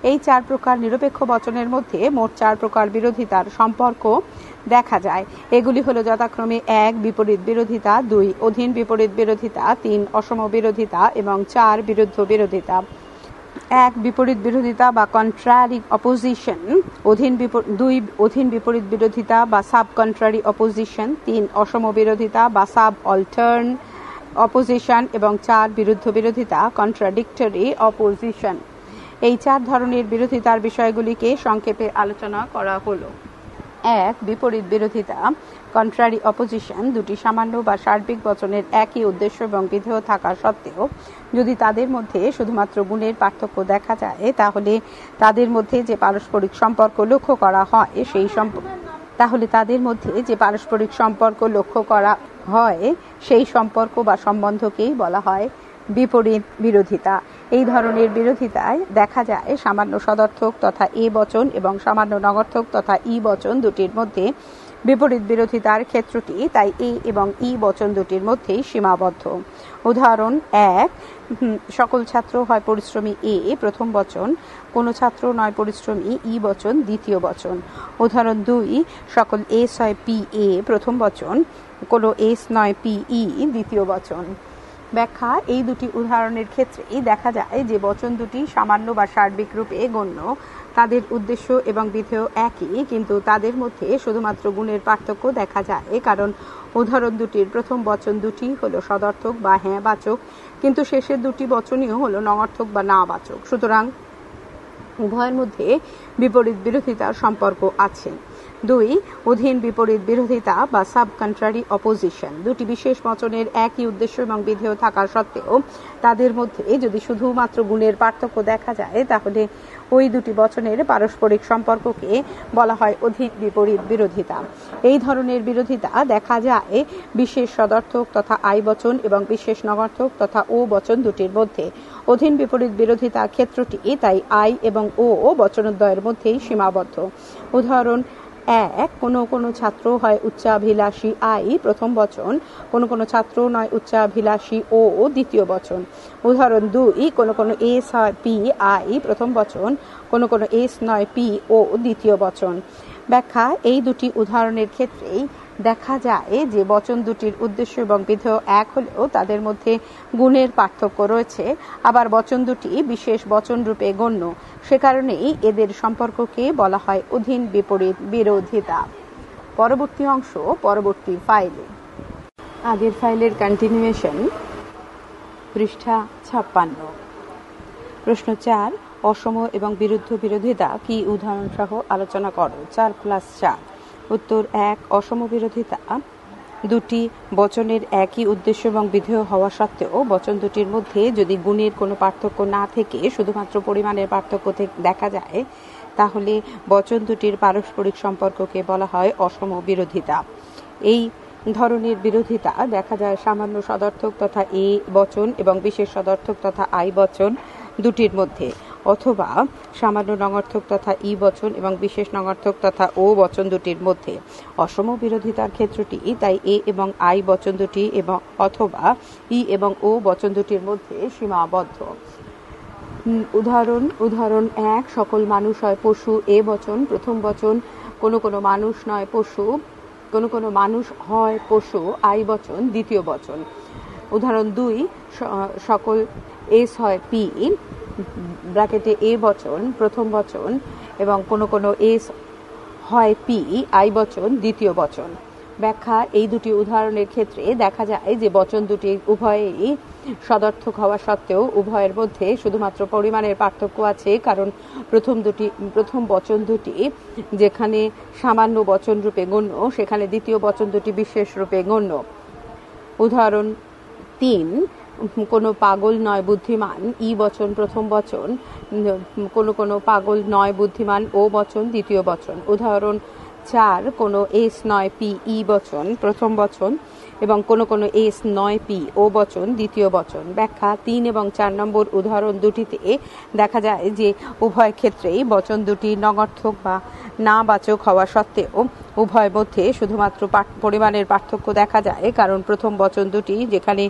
এই 4 প্রকার নিরপেক্ষ বচনের মধ্যে মোট 4 প্রকার বিরোধিতার সম্পর্ক দেখা যায়। এগুলি হলো যথাক্রমে 1, বিপরীত বিরোধিতা, 2, অধীন বিপরীত বিরোধিতা, 3, অসম বিরোধিতা এবং 4, বিরুদ্ধ বিরোধিতা। 1, বিপরীত বিরোধিতা বা কন্ট্রারি অপোজিশন, 2, অধীন বিপরীত বিরোধিতা বা সাব কন্ট্রারি অপোজিশন, 3, অসম বিরোধিতা বা সাব অল্টার্ন অপোজিশন এবং 4, বিরুদ্ধ বিরোধিতা কন্ট্রাডিক্টরি অপোজিশন। এই 4 ধরনের বিরোধিতার বিষয়গুলিকে সংক্ষেপে আলোচনা করা হলো। 1, বিপরীত বিরোধিতা কন্ট্রারি অপোজিশন দুটি সামান্য বা সার্বিক বচনের একই উদ্দেশ্য এবং বিধেয় থাকা সত্ত্বেও যদি তাদের মধ্যে শুধুমাত্র গুণের পার্থক্য দেখা যায় তাহলে তাদের মধ্যে যে পারস্পরিক সম্পর্ক লক্ষ্য করা হয় সেই সম্পর্ক বা সম্বন্ধকেই বলা হয় বিপরীত বিরোধিতা। এই ধরনের বিরোধিতায় দেখা যায় সামান্য সদর্থক তথা এ বচন এবং সামান্য নগর্থক তথা ই বচন দুটির মধ্যে বিপরীত বিরোধিতার ক্ষেত্রটি তাই এ এবং ই বচন দুটির মধ্যেই সীমাবদ্ধ। উদাহরণ 1, সকল ছাত্র হয় পরিশ্রমী এ প্রথম বচন, কোনো ছাত্র নয় পরিশ্রমী ই বচন দ্বিতীয় বচন। উদাহরণ 2, সকল এস হয় পি এ প্রথম বচন, কোনো এস নয় পি ই দ্বিতীয় বচন। ব্যাখ্যা: এই দুটি উদাহরণের ক্ষেত্রেই দেখা যায় যে বচন দুটি সামান্য বা সার্বিক রূপে গণ্য। তাদের উদ্দেশ্য এবং বিধেয় একই, কিন্তু তাদের মধ্যে শুধুমাত্র গুণের পার্থক্য দেখা যায়, কারণ উদাহরণ দুটির প্রথম বচন দুটি হলো সদর্থক বা হ্যাঁ বাচক, কিন্তু শেষের দুটি বচনীয় হলো নঙর্থক বা না বাচক। সুতরাং উভয়ের মধ্যে বিপরীত বিরোধিতার সম্পর্ক আছে। 2. অধীন বিপরীত বিরোধিতা বা সাব কন্ট্রারি অপোজিশন। দুটি বিশেষ বচনের একই উদ্দেশ্য এবং বিধেয় থাকা সত্ত্বেও তাদের মধ্যে যদি শুধুমাত্র গুণের পার্থক্য দেখা যায়, তাহলে ওই দুটি বচনের পারস্পরিক সম্পর্ককে বলা হয় অধীন বিপরীত বিরোধিতা। এই ধরনের বিরোধিতা দেখা যায় বিশেষ সদর্থক তথা আই বচন এবং বিশেষ নগর্থক তথা ও বচন দুটির মধ্যে। অধীন বিপরীত বিরোধিতার ক্ষেত্রটি তাই আই এবং ও বচনোদ্বয়ের মধ্যেই সীমাবদ্ধ। উদাহরণ 1: কোনো কোনো ছাত্র হয় উচ্চাভিলাষী আই প্রথম বচন, কোনো কোনো ছাত্র নয় উচ্চাভিলাষী ও দ্বিতীয় বচন। উদাহরণ 2: কোনো কোনো এস হয় পি আই প্রথম বচন, কোনো কোনো এস নয় পি ও দ্বিতীয় বচন। ব্যাখ্যা: এই দুটি উদাহরণের ক্ষেত্রেই দেখা যায় যে বচন দুটির উদ্দেশ্য এবং বিধেয় এক হলেও তাদের মধ্যে গুণের পার্থক্য রয়েছে। আবার বচন দুটি বিশেষ বচন রূপে গণ্য, সে কারণেই এদের সম্পর্ককে বলা হয় অধীন বিপরীত বিরোধিতা। পরবর্তী অংশ পরবর্তী ফাইলে। আগের ফাইলের কন্টিনিউয়েশন, পৃষ্ঠা 56। প্রশ্ন 4: অসম এবং বিরুদ্ধ বিরোধিতা কি উদাহরণ সহ আলোচনা করো। 4+4। উত্তর 1: অসম বিরোধিতা দুটি বচনের একই উদ্দেশ্য এবং বিধেয় হওয়া সত্ত্বেও বচন দুটির মধ্যে যদি গুণের কোনো পার্থক্য না থেকে শুধুমাত্র পরিমাণের পার্থক্য দেখা যায়, তাহলে বচন দুটির পারস্পরিক সম্পর্ককে বলা হয় অসম বিরোধিতা। এই ধরনের বিরোধিতা দেখা যায় সামান্য সদর্থক তথা এ বচন এবং বিশেষ সদর্থক তথা আই বচন দুটির মধ্যে, অথবা সামান্য নঙর্থক তথা ই বচন এবং বিশেষ নঙর্থক তথা ও বচন দুটির মধ্যে। অসম বিরোধিতার ক্ষেত্রটি তাই এ এবং আই বচন দুটি এবং অথবা ই এবং ও বচন দুটির মধ্যে সীমাবদ্ধ। উদাহরণ 1: সকল মানুষ হয় পশু এ বচন প্রথম বচন, কোনো কোনো মানুষ নয় পশু, কোনো কোনো মানুষ হয় পশু আই বচন দ্বিতীয় বচন। উদাহরণ 2: সকল এস হয় পি ব্র্যাকেটে এ বচন প্রথম বচন এবং কোনো কোনো এস হয় পি আই বচন দ্বিতীয় বচন। ব্যাখ্যা: এই দুটি উদাহরণের ক্ষেত্রে দেখা যায় যে বচন দুটি উভয়েই সদর্থক হওয়া সত্ত্বেও উভয়ের মধ্যে শুধুমাত্র পরিমাণের পার্থক্য আছে, কারণ প্রথম বচন দুটি যেখানে সামান্য বচন রূপে গণ্য, সেখানে দ্বিতীয় বচন দুটি বিশেষ রূপে গণ্য। উদাহরণ 3: কোনো পাগল নয় বুদ্ধিমান ই বচন প্রথম বচন, কোনো কোনো পাগল নয় বুদ্ধিমান ও বচন দ্বিতীয় বচন। উদাহরণ 4: কোনো এস নয় পি ই বচন প্রথম বচন এবং কোনো কোনো এস নয় পি ও বচন দ্বিতীয় বচন। ব্যাখ্যা: 3 এবং 4 নম্বর উদাহরণ দুটিতে দেখা যায় যে উভয় ক্ষেত্রেই বচন দুটি নঙর্থক বা না বাচক হওয়া সত্ত্বেও উভয় মধ্যে শুধুমাত্র পরিমাণের পার্থক্য দেখা যায়, কারণ প্রথম বচন দুটি যেখানে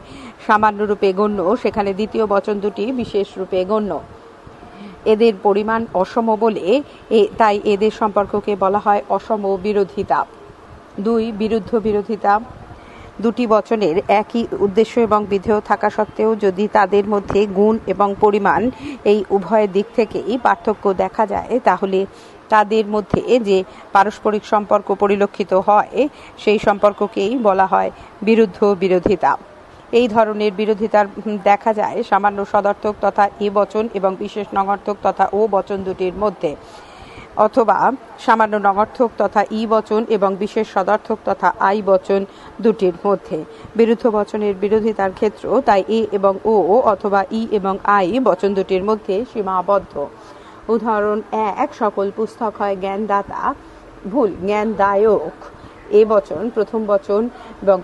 সামান্য রূপে গণ্য, সেখানে দ্বিতীয় বচন দুটি বিশেষ রূপে গণ্য। এদের পরিমাণ অসম বলে তাই এদের সম্পর্ককে বলা হয় অসম বিরোধিতা। 2. বিরুদ্ধ বিরোধিতা দুটি বচনের একই উদ্দেশ্য এবং বিধেয় থাকা সত্ত্বেও যদি তাদের মধ্যে গুণ এবং পরিমাণ এই উভয় দিক থেকেই পার্থক্য দেখা যায়, তাহলে তাদের মধ্যে যে পারস্পরিক সম্পর্ক পরিলক্ষিত হয় সেই সম্পর্ককেই বলা হয় বিরুদ্ধ বিরোধিতা। এই ধরনের বিরোধিতার দেখা যায় সামান্য সদর্থক তথা এ বচন এবং বিশেষ নঙর্থক তথা ও বচন দুটির মধ্যে, অথবা সামান্য নঙর্থক তথা ই বচন এবং বিশেষ সদর্থক তথা আই বচন দুটির মধ্যে। বিরুদ্ধ বচনের বিরোধিতার ক্ষেত্র তাই এ এবং ও অথবা ই এবং আই বচন দুটির মধ্যে সীমাবদ্ধ। উদাহরণ 1: সকল পুস্তক হয় জ্ঞানদায়ক এ বচন প্রথম বচন এবং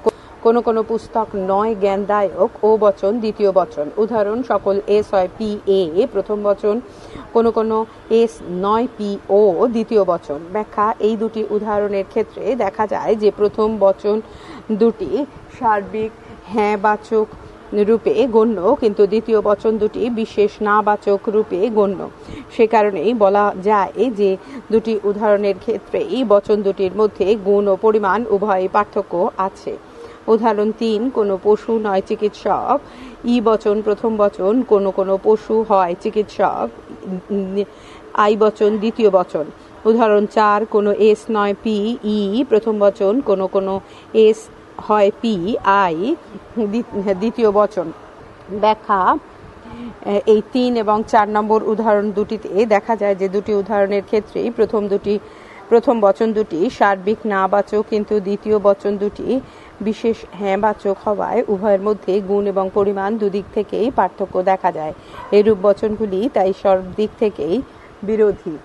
কোনো কোনো পুস্তক নয় জ্ঞানদায়ক ও বচন দ্বিতীয় বচন। উদাহরণ: সকল এস হয় পি এ প্রথম বচন, কোনো কোনো এস নয় পি ও দ্বিতীয় বচন। ব্যাখ্যা: এই দুটি উদাহরণের ক্ষেত্রে দেখা যায় যে প্রথম বচন দুটি সার্বিক হ্যাঁ বাচক রূপে গণ্য, কিন্তু দ্বিতীয় বচন দুটি বিশেষ না বাচক রূপে গণ্য। সে কারণেই বলা যায় যে দুটি উদাহরণের ক্ষেত্রেই বচন দুটির মধ্যে গুণ ও পরিমাণ উভয় পার্থক্য আছে। উদাহরণ 3, কোনো পশু নয় চিকিৎসক। ই বচন প্রথম বচন, কোনো পশু হয় চিকিৎসক। আই বচন দ্বিতীয় বচন। উদাহরণ 4, কোনো এস নয় পি, ই প্রথম বচন, কোনো এস হয় পি, আই দ্বিতীয় বচন। ব্যাখ্যা: এই 3 এবং 4 নম্বর উদাহরণ দুটিতে দেখা যায় যে দুটি উদাহরণের ক্ষেত্রেই প্রথম বচন দুটি সার্বিক না বাচক, কিন্তু দ্বিতীয় বচন দুটি বিশেষ হ্যাঁ বাচক হওয়ায় উভয়ের মধ্যে গুণ এবং পরিমাণ দুদিক থেকেই পার্থক্য দেখা যায়। এরূপ বচনগুলি তাই সব দিক থেকেই বিরোধী।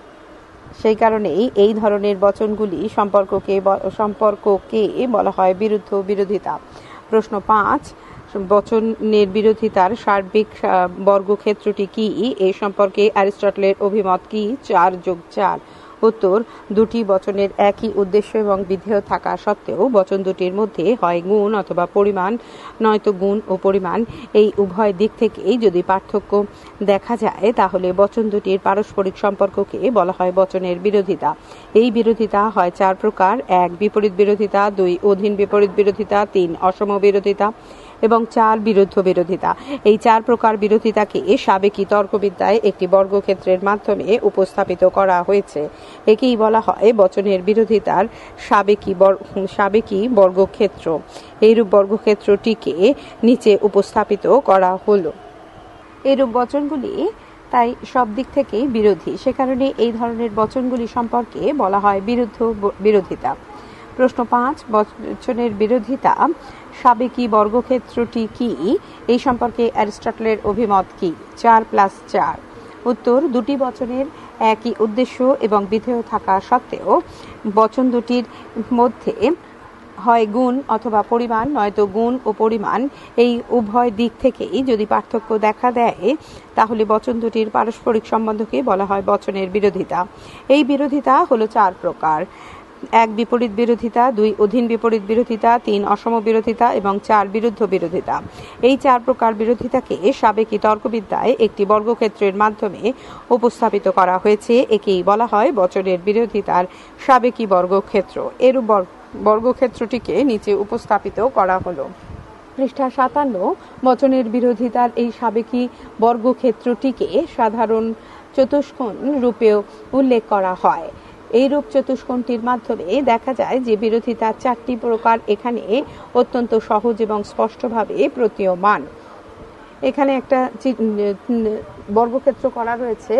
সেই কারণেই এই ধরনের বচনগুলি সম্পর্ককে বলা হয় বিরুদ্ধ বিরোধিতা। প্রশ্ন 5, বচনের বিরোধিতার সার্বিক বর্গক্ষেত্রটি কি? এই সম্পর্কে অ্যারিস্টটলের অভিমত কি? 4+4। উত্তর: দুটি বচনের একই উদ্দেশ্য এবং বিধেয় থাকা সত্ত্বেও বচন দুটির মধ্যে হয় গুণ অথবা পরিমাণ, নয়তো গুণ ও পরিমাণ এই উভয় দিক থেকেই যদি পার্থক্য দেখা যায়, তাহলে বচন দুটির পারস্পরিক সম্পর্ককে বলা হয় বচনের বিরোধিতা। এই বিরোধিতা হয় 4 প্রকার: 1 বিপরীত বিরোধিতা, 2 অধীন বিপরীত বিরোধিতা, 3 অসম বিরোধিতা এবং 4 বিরুদ্ধ বিরোধিতা। এই 4 প্রকার বিরোধিতাকে সাবেকি তর্কবিদ্যায় একটি বর্গক্ষেত্রের মাধ্যমে উপস্থাপিত করা হয়েছে। একেই বলা হয় বচনের বিরোধিতার সাবেকি বর্গক্ষেত্র। এইরূপ বর্গক্ষেত্রটিকে নিচে উপস্থাপিত করা হলো। এইরূপ বচনগুলি তাই সব দিক থেকেই বিরোধী। সে কারণে এই ধরনের বচনগুলি সম্পর্কে বলা হয় বিরুদ্ধ বিরোধিতা। প্রশ্ন 5, বচনের বিরোধিতা সাবেকি বর্গক্ষেত্রটি কি? এই সম্পর্কে অ্যারিস্টটলের অভিমত কি? 4+4। উত্তর: দুটি বচনের একই উদ্দেশ্য এবং বিধেয় থাকা সত্ত্বেও বচন দুটির মধ্যে হয় গুণ অথবা পরিমাণ, নয়তো গুণ ও পরিমাণ এই উভয় দিক থেকেই যদি পার্থক্য দেখা দেয়, তাহলে বচন দুটির পারস্পরিক সম্বন্ধকে বলা হয় বচনের বিরোধিতা। এই বিরোধিতা হলো 4 প্রকার: 1 বিপরীত বিরোধিতা, 2 অধীন বিপরীত বিরোধিতা, 3 অসম বিরোধিতা এবং 4 বিরুদ্ধ বিরোধিতা। এই 4 প্রকার বিরোধিতাকে সাবেকি তর্কবিদ্যায় একটি বর্গক্ষেত্রের মাধ্যমে উপস্থাপিত করা হয়েছে। একেই বলা হয় বচনের বিরোধিতার সাবেকি বর্গক্ষেত্র। এরূপ বর্গক্ষেত্রটিকে নিচে উপস্থাপিত করা হলো। পৃষ্ঠা 57, বচনের বিরোধিতার এই সাবেকি বর্গক্ষেত্রটিকে সাধারণ চতুষ্কোণ রূপেও উল্লেখ করা হয়। এইরূপ চতুষ্কোণটির মাধ্যমে দেখা যায় যে বিরোধিতার 4টি প্রকার এখানে অত্যন্ত সহজ এবং স্পষ্টভাবে প্রতীয়মান। এখানে একটা বর্গক্ষেত্র করা রয়েছে।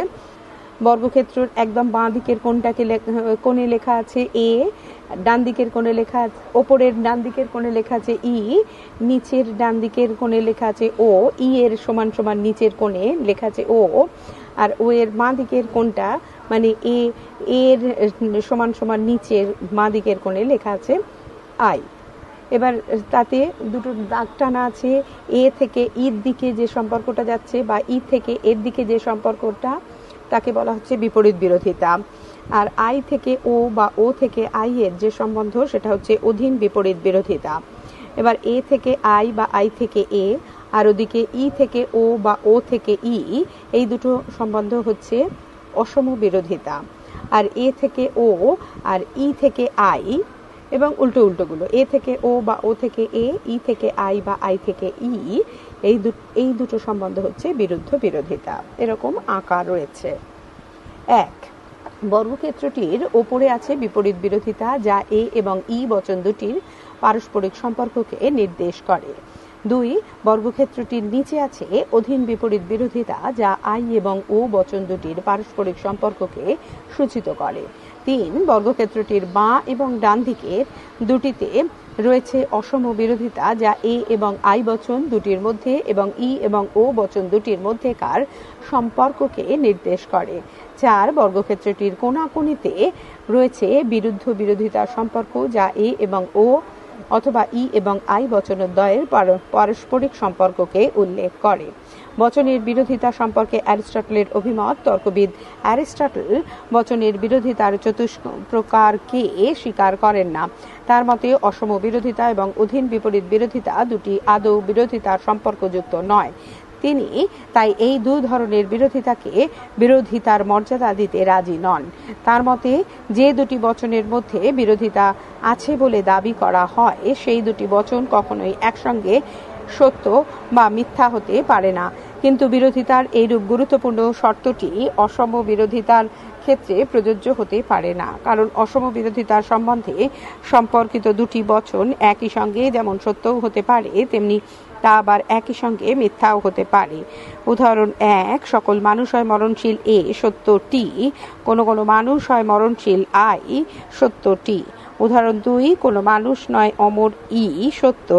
বর্গক্ষেত্রের একদম বাঁ দিকের কোণে লেখা আছে এ, ডান দিকের কোণে লেখা আছে, ওপরের ডান দিকের কোণে লেখা আছে ই, নিচের ডান দিকের কোণে লেখা আছে ও, ই এর সমান সমান নিচের কোণে লেখা আছে ও, আর ও এর বাঁ দিকের কোণটা মানে এর সমান সমান নিচের বাঁ দিকের কোণে লেখা আছে আই। এবার তাতে দুটো দাগ টানা আছে। এ থেকে ইর দিকে যে সম্পর্কটা যাচ্ছে বা ই থেকে এর দিকে যে সম্পর্কটা, তাকে বলা হচ্ছে বিপরীত বিরোধিতা। আর আই থেকে ও বা ও থেকে আই এর যে সম্বন্ধ, সেটা হচ্ছে অধীন বিপরীত বিরোধিতা। এবার এ থেকে আই বা আই থেকে এ, আর ওদিকে ই থেকে ও বা ও থেকে ই, এই দুটো সম্বন্ধ হচ্ছে অসম বিরোধিতা। আর এ থেকে ও আর ই থেকে আই এবং উল্টোগুলো, এ থেকে ও বা ও থেকে এ, ই থেকে আই বা আই থেকে ই, এই দুটো সম্বন্ধ হচ্ছে বিরুদ্ধ বিরোধিতা। এরকম আঁকা রয়েছে। 1, বর্গক্ষেত্রটির ওপরে আছে বিপরীত বিরোধিতা, যা এ এবং ই বচন দুটির পারস্পরিক সম্পর্ককে নির্দেশ করে। 2, বর্গক্ষেত্রটির নিচে আছে অধীন বিপরীত বিরোধিতা, যা আই এবং ও বচন দুটির পারস্পরিক সম্পর্ককে সূচিত করে। 3, বর্গক্ষেত্রটির বাঁ এবং ডান দিকের দুটিতে রয়েছে অসম বিরোধিতা, যা এ এবং আই বচন দুটির মধ্যে এবং ই এবং ও বচন দুটির মধ্যেকার সম্পর্ককে নির্দেশ করে। 4, বর্গক্ষেত্রটির কোণাকুণিতে রয়েছে বিরুদ্ধ বিরোধিতার সম্পর্ক, যা এ এবং ও অথবা ই এবং আই বচনদ্বয়ের পারস্পরিক সম্পর্ককে উল্লেখ করে। বচনের বিরোধিতা সম্পর্কে অ্যারিস্টটলের অভিমত: তর্কবিদ অ্যারিস্টটল বচনের বিরোধিতার চতুষ্প্রকারকে স্বীকার করেন না। তার মতে অসম বিরোধিতা এবং অধীন বিপরীত বিরোধিতা দুটি আদৌ বিরোধিতার সম্পর্কযুক্ত নয়। তিনি তাই এই দুই ধরনের বিরোধিতাকে বিরোধিতার মর্যাদা দিতে রাজি নন। তার মতে যে দুটি বচনের মধ্যে বিরোধিতা আছে বলে দাবি করা হয় সেই দুটি বচন কখনোই একসঙ্গে সত্য বা মিথ্যা হতে পারে না। কিন্তু বিরোধিতার এইরূপ গুরুত্বপূর্ণ শর্তটি অসম বিরোধিতার ক্ষেত্রে প্রযোজ্য হতে পারে না, কারণ অসম বিরোধিতার সম্বন্ধে সম্পর্কিত দুটি বচন একই সঙ্গে যেমন সত্যও হতে পারে তেমনি তা আবার একই সঙ্গে মিথ্যাও হতে পারে। উদাহরণ ১, সকল মানুষ হয় মরণশীল এ সত্য টি, কোনো কোনো মানুষ হয় মরণশীল আই সত্য টি। উদাহরণ ২, কোনো মানুষ নয় অমর ই সত্য।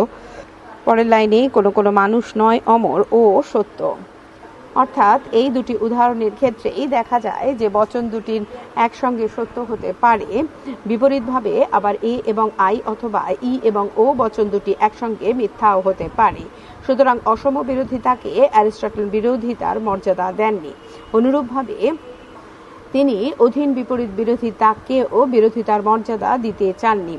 পরের লাইনে কোনো কোনো মানুষ নয় অমর ও সত্য। অর্থাৎ এই দুটি উদাহরণের ক্ষেত্রেই দেখা যায় যে বচন দুটির একসঙ্গে সত্য হতে পারে, বিপরীতভাবে আবার এ এবং আই অথবা ই এবং ও বচন দুটি একসঙ্গে মিথ্যাও হতে পারে। সুতরাং অসম বিরোধিতাকে অ্যারিস্টটল বিরোধিতার মর্যাদা দেননি। অনুরূপভাবে তিনি অধীন বিপরীত বিরোধিতাকেও বিরোধিতার মর্যাদা দিতে চাননি,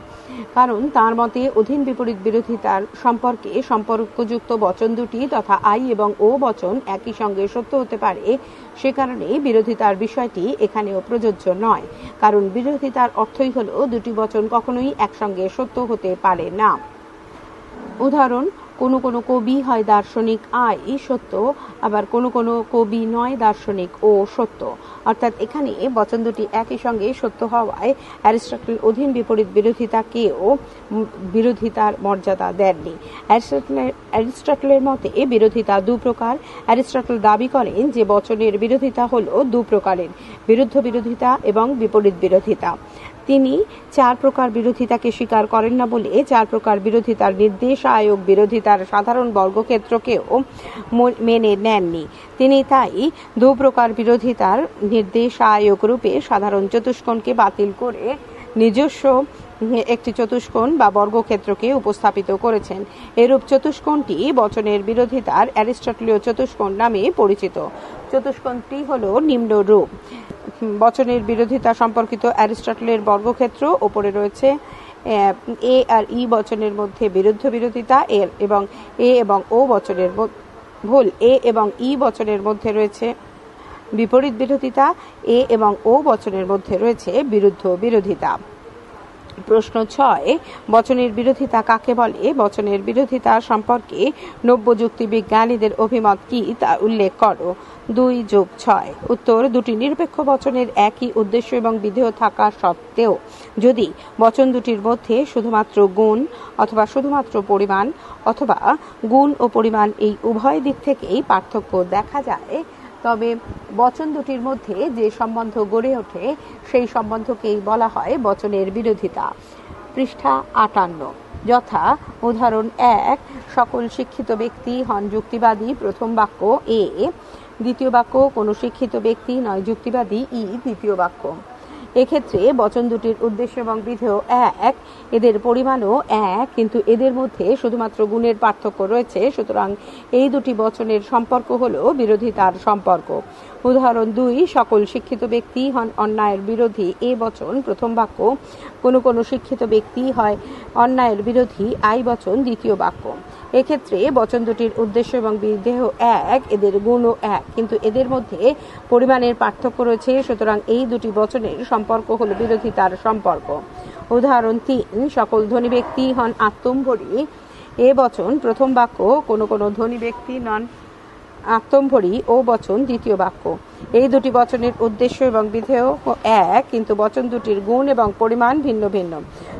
কারণ তার মতে অধীন বিপরীত বিরোধিতার সম্পর্কে সম্পর্কযুক্ত বচন দুটি তথা আই এবং ও বচন একই সঙ্গে সত্য হতে পারে। সে কারণে বিরোধিতার বিষয়টি এখানেও প্রযোজ্য নয়, কারণ বিরোধিতার অর্থই হল দুটি বচন কখনোই একসঙ্গে সত্য হতে পারে না। উদাহরণ, কোনো কোনো কবি হয় দার্শনিক আই সত্য, আবার কোনো কোনো কবি নয় দার্শনিক ও সত্য। অর্থাৎ এখানে বচন দুটি একই সঙ্গে সত্য হওয়ায় অ্যারিস্টটল অধীন বিপরীত বিরোধিতাকেও বিরোধিতার মর্যাদা দেননি। অ্যারিস্টটলের মতে বিরোধিতা দু প্রকার। অ্যারিস্টটল দাবি করেন যে বচনের বিরোধিতা হল দু প্রকারের, বিরুদ্ধ বিরোধিতা এবং বিপরীত বিরোধিতা। তিনি চার প্রকার বিরোধিতাকে স্বীকার করেন না বলে চার প্রকার বিরোধিতার নির্দেশায়ক বিরোধিতার সাধারণ বর্গক্ষেত্রকেও মেনে নেননি। তিনি তাই দু প্রকার বিরোধিতার নির্দেশায়ক রূপে সাধারণ চতুষ্কোণকে বাতিল করে নিজস্ব একটি চতুষ্কোণ বা বর্গক্ষেত্রকে উপস্থাপিত করেছেন। এরূপ চতুষ্কোণটি বচনের বিরোধিতার অ্যারিস্টটলীয় চতুষ্কোণ নামে পরিচিত। চতুষ্কোণটি হল নিম্নরূপ। বচনের বিরোধিতা সম্পর্কিত অ্যারিস্টটলের বর্গক্ষেত্র, ওপরে রয়েছে এ আর ই বচনের মধ্যে বিরুদ্ধ বিরোধিতা এবং এ এবং ও বচনের এ এবং ই বচনের মধ্যে রয়েছে বিপরীত বিরোধিতা, এ এবং ও বচনের মধ্যে রয়েছে বিরুদ্ধ বিরোধিতা। প্রশ্ন ৬, বচনের বিরোধিতা কাকে বলে? বচনের বিরোধিতা সম্পর্কে নব্য যুক্তিবিজ্ঞানীদের অভিমত কি তা উল্লেখ করো। ২+৬। উত্তর, দুটি নিরপেক্ষ বচনের একই উদ্দেশ্য এবং বিধেয় থাকা সত্ত্বেও যদি বচন দুটির মধ্যে শুধুমাত্র গুণ অথবা শুধুমাত্র পরিমাণ অথবা গুণ ও পরিমাণ এই উভয় দিক থেকেই পার্থক্য দেখা যায়, তবে বচন দুটির মধ্যে যে সম্বন্ধ গড়ে ওঠে সেই সম্বন্ধকেই বলা হয় বচনের বিরোধিতা। পৃষ্ঠা ৫৮। যথা, উদাহরণ ১, সকল শিক্ষিত ব্যক্তি হন যুক্তিবাদী প্রথম বাক্য এ, দ্বিতীয় বাক্য কোনো শিক্ষিত ব্যক্তি নয় যুক্তিবাদী ই দ্বিতীয় বাক্য। এক্ষেত্রে বচন দুটির উদ্দেশ্য এবং বিধেয় এক, এদের পরিমাণও এক, কিন্তু এদের মধ্যে শুধুমাত্র গুণের পার্থক্য রয়েছে। সুতরাং এই দুটি বচনের সম্পর্ক হল বিরোধিতার সম্পর্ক। উদাহরণ ২, সকল শিক্ষিত ব্যক্তি হন অন্যায়ের বিরোধী এ বচন প্রথম বাক্য, কোনো কোনো শিক্ষিত ব্যক্তি হয় অন্যায়ের বিরোধী আই বচন দ্বিতীয় বাক্য। এক্ষেত্রে বচন দুটির উদ্দেশ্য এবং বিধেয় এক, এদের গুণও এক, কিন্তু এদের মধ্যে পরিমাণের পার্থক্য রয়েছে। সুতরাং এই দুটি বচনের সম্পর্ক হল বিরোধিতার সম্পর্ক। উদাহরণ ৩, সকল ধনী ব্যক্তি হন আত্মম্ভরী এ বচন প্রথম বাক্য, কোনো কোনো ধনী ব্যক্তি নন আত্মম্ভরী ও বচন দ্বিতীয় বাক্য। এই দুটি বচনের উদ্দেশ্য এবং বিধেয় এক, কিন্তু বচন দুটির গুণ এবং পরিমাণ ভিন্ন ভিন্ন।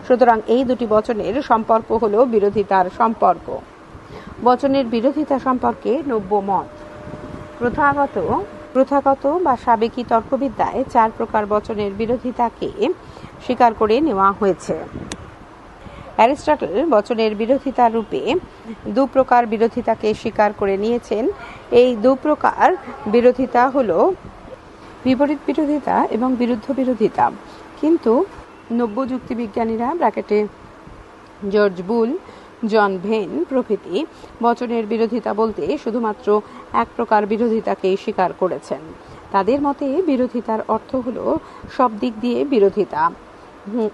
সুতরাং এই দুটি বচনের সম্পর্ক হল বিরোধিতার সম্পর্ক। বচনের বিরোধিতা সম্পর্কে নব্য মত। প্রথাগত বা সাবেকি তর্কবিদ্যায় চার প্রকার বচনের বিরোধিতাকে স্বীকার করে নেওয়া হয়েছে। অ্যারিস্টটল বচনের বিরোধিতা রূপে দু প্রকার বিরোধিতাকে স্বীকার করে নিয়েছেন। এই দু প্রকার বিরোধিতা হল বিপরীত বিরোধিতা এবং বিরুদ্ধ বিরোধিতা। কিন্তু নব্য যুক্তিবিজ্ঞানীরা ব্র্যাকেটে জর্জ বুল, জন ভেন প্রভৃতি বচনের বিরোধিতা বলতে শুধুমাত্র এক প্রকার বিরোধিতাকেই স্বীকার করেছেন। তাদের মতে বিরোধিতার অর্থ হল সব দিক দিয়ে বিরোধিতা।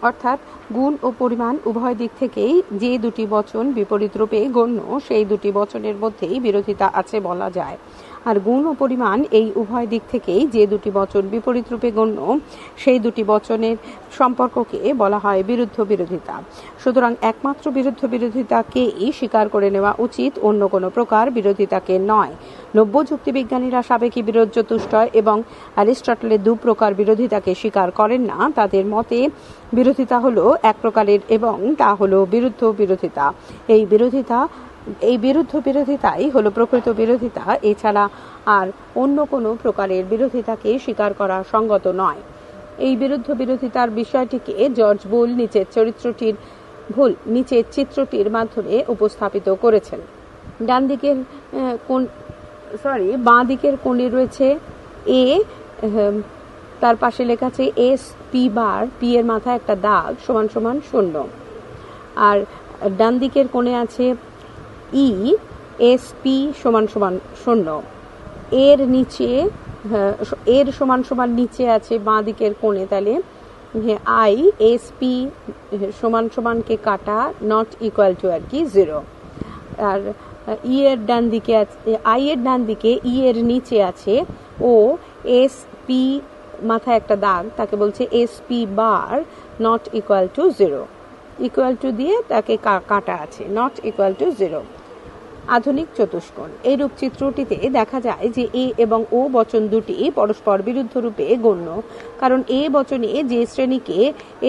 অর্থাৎ গুণ ও পরিমাণ উভয় দিক থেকেই যে দুটি বচন বিপরীত রূপে গণ্য সেই দুটি বচনের মধ্যেই বিরোধিতা আছে বলা যায়। আর গুণ ও পরিমাণ এই উভয় দিক থেকেই যে দুটি বচন বিপরীত রূপে গণ্য সেই দুটি বচনের সম্পর্ককে বলা হয় বিরুদ্ধ বিরোধিতা। সুতরাং একমাত্র বিরুদ্ধ বিরোধিতাকেই স্বীকার করে নেওয়া উচিত, অন্য কোনো প্রকার বিরোধিতাকে নয়। নব্য যুক্তিবিজ্ঞানীরা সাবেকি বিরোধ চতুষ্টয় এবং অ্যারিস্টটলের দু প্রকার বিরোধিতাকে স্বীকার করেন না। তাদের মতে বিরোধিতা হলো এক প্রকারের এবং তা হলো বিরুদ্ধ বিরোধিতা। এই বিরুদ্ধ বিরোধিতাই হলো প্রকৃত বিরোধিতা। এছাড়া আর অন্য কোনো প্রকারের বিরোধিতাকে স্বীকার করা সঙ্গত নয়। এই বিরুদ্ধ বিরোধিতার বিষয়টিকে জর্জ বুল নিচের চিত্রটির মাধ্যমে উপস্থাপিত করেছেন। বাঁ দিকের কোণে রয়েছে এ, তার পাশে লেখা আছে এস পি বার, পি এর মাথায় একটা দাগ সমান সমান 0। আর ডান দিকের কোণে আছে ই, এস পি সমান সমান 0। এর নিচে এর সমান সমান নিচে আছে বাঁ দিকের কোণে, তাহলে আই এস পি সমান সমানকে কাটা নট ইকুয়াল টু আর কি 0। আর ই এর ডান দিকে আই এর ডান দিকে ই এর নিচে আছে ও, এস পি মাথায় একটা দাগ, তাকে বলছে S P bar not equal to 0। Equal to দিয়ে তাকে কাটা আছে, নট ইকুয়াল টু 0। আধুনিক চতুষ্কোণ। এইরূপ চিত্রটিতে দেখা যায় যে এ এবং ও বচন দুটি পরস্পর বিরুদ্ধ রূপে গণ্য, কারণ এ বচনে যে শ্রেণীকে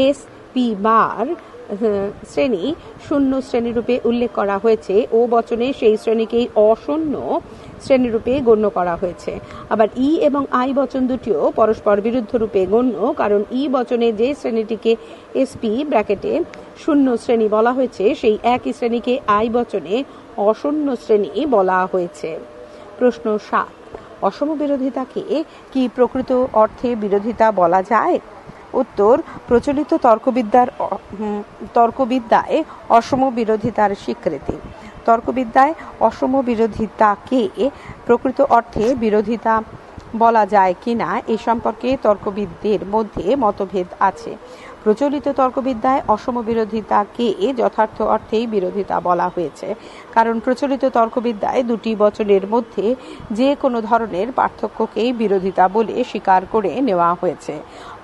এস পি বার শ্রেণী শূন্য শ্রেণীরূপে উল্লেখ করা হয়েছে, ও বচনে সেই শ্রেণীকেই অশূন্য শ্রেণীরূপে গণ্য করা হয়েছে। আবার ই এবং আই বচন দুটিও পরস্পর বিরুদ্ধ রূপে গণ্য, কারণ ই বচনে যে শ্রেণীটিকে এসপি ব্র্যাকেটে শূন্য শ্রেণী বলা হয়েছে সেই একই শ্রেণীকে আই বচনে অশূন্য শ্রেণী বলা হয়েছে। প্রশ্ন 7, অসম বিরোধিতাকে কি প্রকৃত অর্থে বিরোধিতা বলা যায়? উত্তর, প্রচলিত তর্কবিদ্যায় অসম বিরোধিতার স্বীকৃতি। তর্কবিদ্যায় অসম বিরোধিতাকে প্রকৃত অর্থে বিরোধিতা বলা যায় কিনা এ সম্পর্কে তর্কবিদদের মধ্যে মতভেদ আছে। প্রচলিত তর্কবিদ্যায় অসম বিরোধিতাকে যথার্থ অর্থেই বিরোধিতা বলা হয়েছে, কারণ প্রচলিত তর্কবিদ্যায় দুটি বচনের মধ্যে যে কোনো ধরনের পার্থক্যকেই বিরোধিতা বলে স্বীকার করে নেওয়া হয়েছে।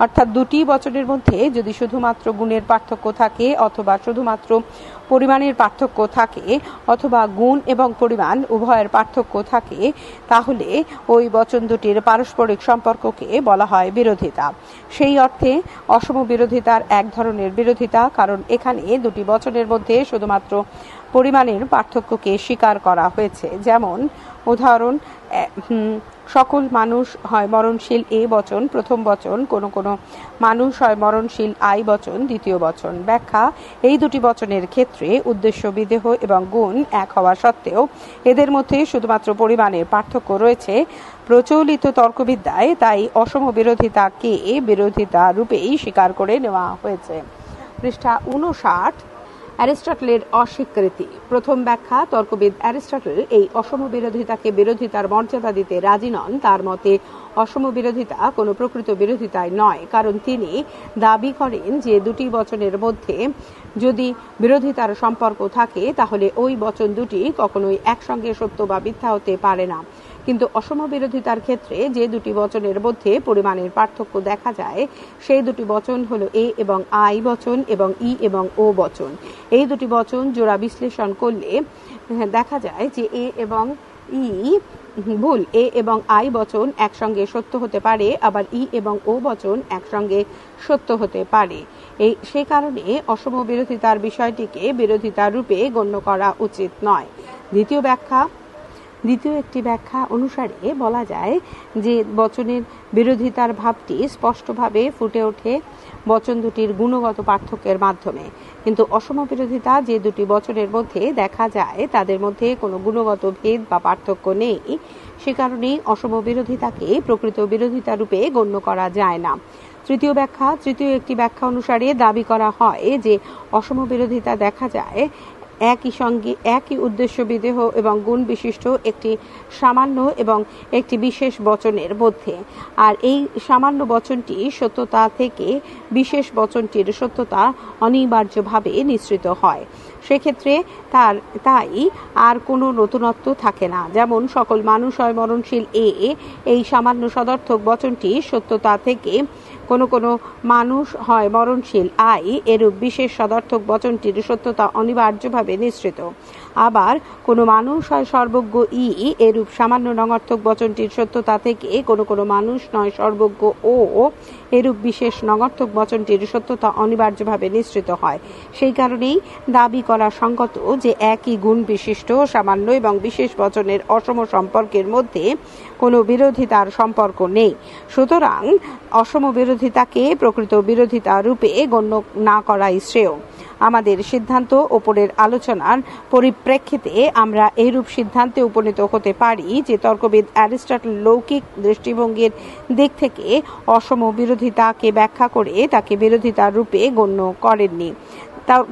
অর্থাৎ দুটি বচনের মধ্যে যদি শুধুমাত্র গুণের পার্থক্য থাকে অথবা শুধুমাত্র পরিমাণের পার্থক্য থাকে অথবা গুণ এবং পরিমাণ উভয়ের পার্থক্য থাকে, তাহলে ওই বচন দুটির পারস্পরিক সম্পর্ককে বলা হয় বিরোধিতা। সেই অর্থে অসম বিরোধিতার এক ধরনের বিরোধিতা, কারণ এখানে দুটি বচনের মধ্যে শুধুমাত্র পরিমাণের পার্থক্যকে স্বীকার করা হয়েছে। যেমন উদাহরণ, সকল মানুষ হয় মরণশীল এ বচন প্রথম বচন, কোন কোন মানুষ হয় মরণশীল আই বচন দ্বিতীয় বচন। ব্যাখ্যা, এই দুটি বচনের ক্ষেত্রে উদ্দেশ্য বিদেহ এবং গুণ এক হওয়া সত্ত্বেও এদের মধ্যে শুধুমাত্র পরিমাণের পার্থক্য রয়েছে। প্রচলিত তর্কবিদ্যায় তাই অসম বিরোধিতাকে বিরোধিতা রূপেই স্বীকার করে নেওয়া হয়েছে। পৃষ্ঠা 59, অ্যারিস্টটলের অস্বীকৃতি। প্রথম ব্যাখ্যা, তর্কবিদ অ্যারিস্টটল এই অসম বিরোধিতাকে বিরোধিতার মর্যাদা দিতে রাজি নন। তার মতে অসম বিরোধিতা কোনো প্রকৃত বিরোধিতায় নয়, কারণ তিনি দাবি করেন যে দুটি বচনের মধ্যে যদি বিরোধিতার সম্পর্ক থাকে তাহলে ওই বচন দুটি কখনোই একসঙ্গে সত্য বা মিথ্যা হতে পারে না। কিন্তু অসম বিরোধিতার ক্ষেত্রে যে দুটি বচনের মধ্যে পরিমাণের পার্থক্য দেখা যায় সেই দুটি বচন হলো এ এবং আই বচন এবং ই এবং ও বচন। এই দুটি বচন জোড়া বিশ্লেষণ করলে দেখা যায় যে এ এবং আই বচন একসঙ্গে সত্য হতে পারে, আবার ই এবং ও বচন একসঙ্গে সত্য হতে পারে। সে কারণে অসম বিরোধিতার বিষয়টিকে বিরোধিতা রূপে গণ্য করা উচিত নয়। দ্বিতীয় একটি ব্যাখ্যা অনুসারে বলা যায় যে বচনের বিরোধিতার ভাবটি স্পষ্টভাবে ফুটে ওঠে বচন দুটির গুণগত পার্থক্যের মাধ্যমে, কিন্তু অসম বিরোধিতা যে দুটি বচনের মধ্যে দেখা যায় তাদের মধ্যে কোনো গুণগত ভেদ বা পার্থক্য নেই। সে কারণেই অসম বিরোধিতাকে প্রকৃত বিরোধিতা রূপে গণ্য করা যায় না। তৃতীয় একটি ব্যাখ্যা অনুসারে দাবি করা হয় যে অসম বিরোধিতা দেখা যায় একই সঙ্গে একই উদ্দেশ্য বিদেহ এবং গুণ বিশিষ্ট একটি সামান্য এবং একটি বিশেষ বচনের মধ্যে। আর এই সামান্য বচনটি সত্যতা থেকে বিশেষ বচনটির সত্যতা অনিবার্যভাবে নিঃসৃত হয়। সেক্ষেত্রে তাই আর কোনো নতুনত্ব থাকে না। যেমন সকল মানুষ হয় মরণশীল এই সামান্য সদর্থক বচনটি সত্যতা থেকে কোনো মানুষ হয় মরণশীল এরূপ বিশেষ সদর্থক বচনটির সত্যতা অনিবার্যভাবে নিঃসৃত। আবার কোনো মানুষ হয় সর্বজ্ঞ এরূপ সামান্য নঙার্থক বচনটির সত্যতা থেকে কোনো মানুষ নয় সর্বজ্ঞ এরূপ বিশেষ নঙার্থক বচনটির সত্যতা অনিবার্যভাবে নিঃসৃত হয়। সেই কারণেই দাবি করা সঙ্গত যে একই গুণ বিশিষ্ট সামান্য এবং বিশেষ বচনের অসম সম্পর্কের মধ্যে কোনো বিরোধিতার সম্পর্ক নেই। সুতরাং অসম বিরোধিতাকে প্রকৃত বিরোধিতা রূপে গণ্য না করাই শ্রেয়। আমাদের সিদ্ধান্ত ওপরের আলোচনার পরিপ্রেক্ষিতে আমরা এইরূপ সিদ্ধান্তে উপনীত হতে পারি যে তর্কবিদ অ্যারিস্টটল লৌকিক দৃষ্টিভঙ্গির দিক থেকে অসম বিরোধিতাকে ব্যাখ্যা করে তাকে বিরোধিতার রূপে গণ্য করেননি।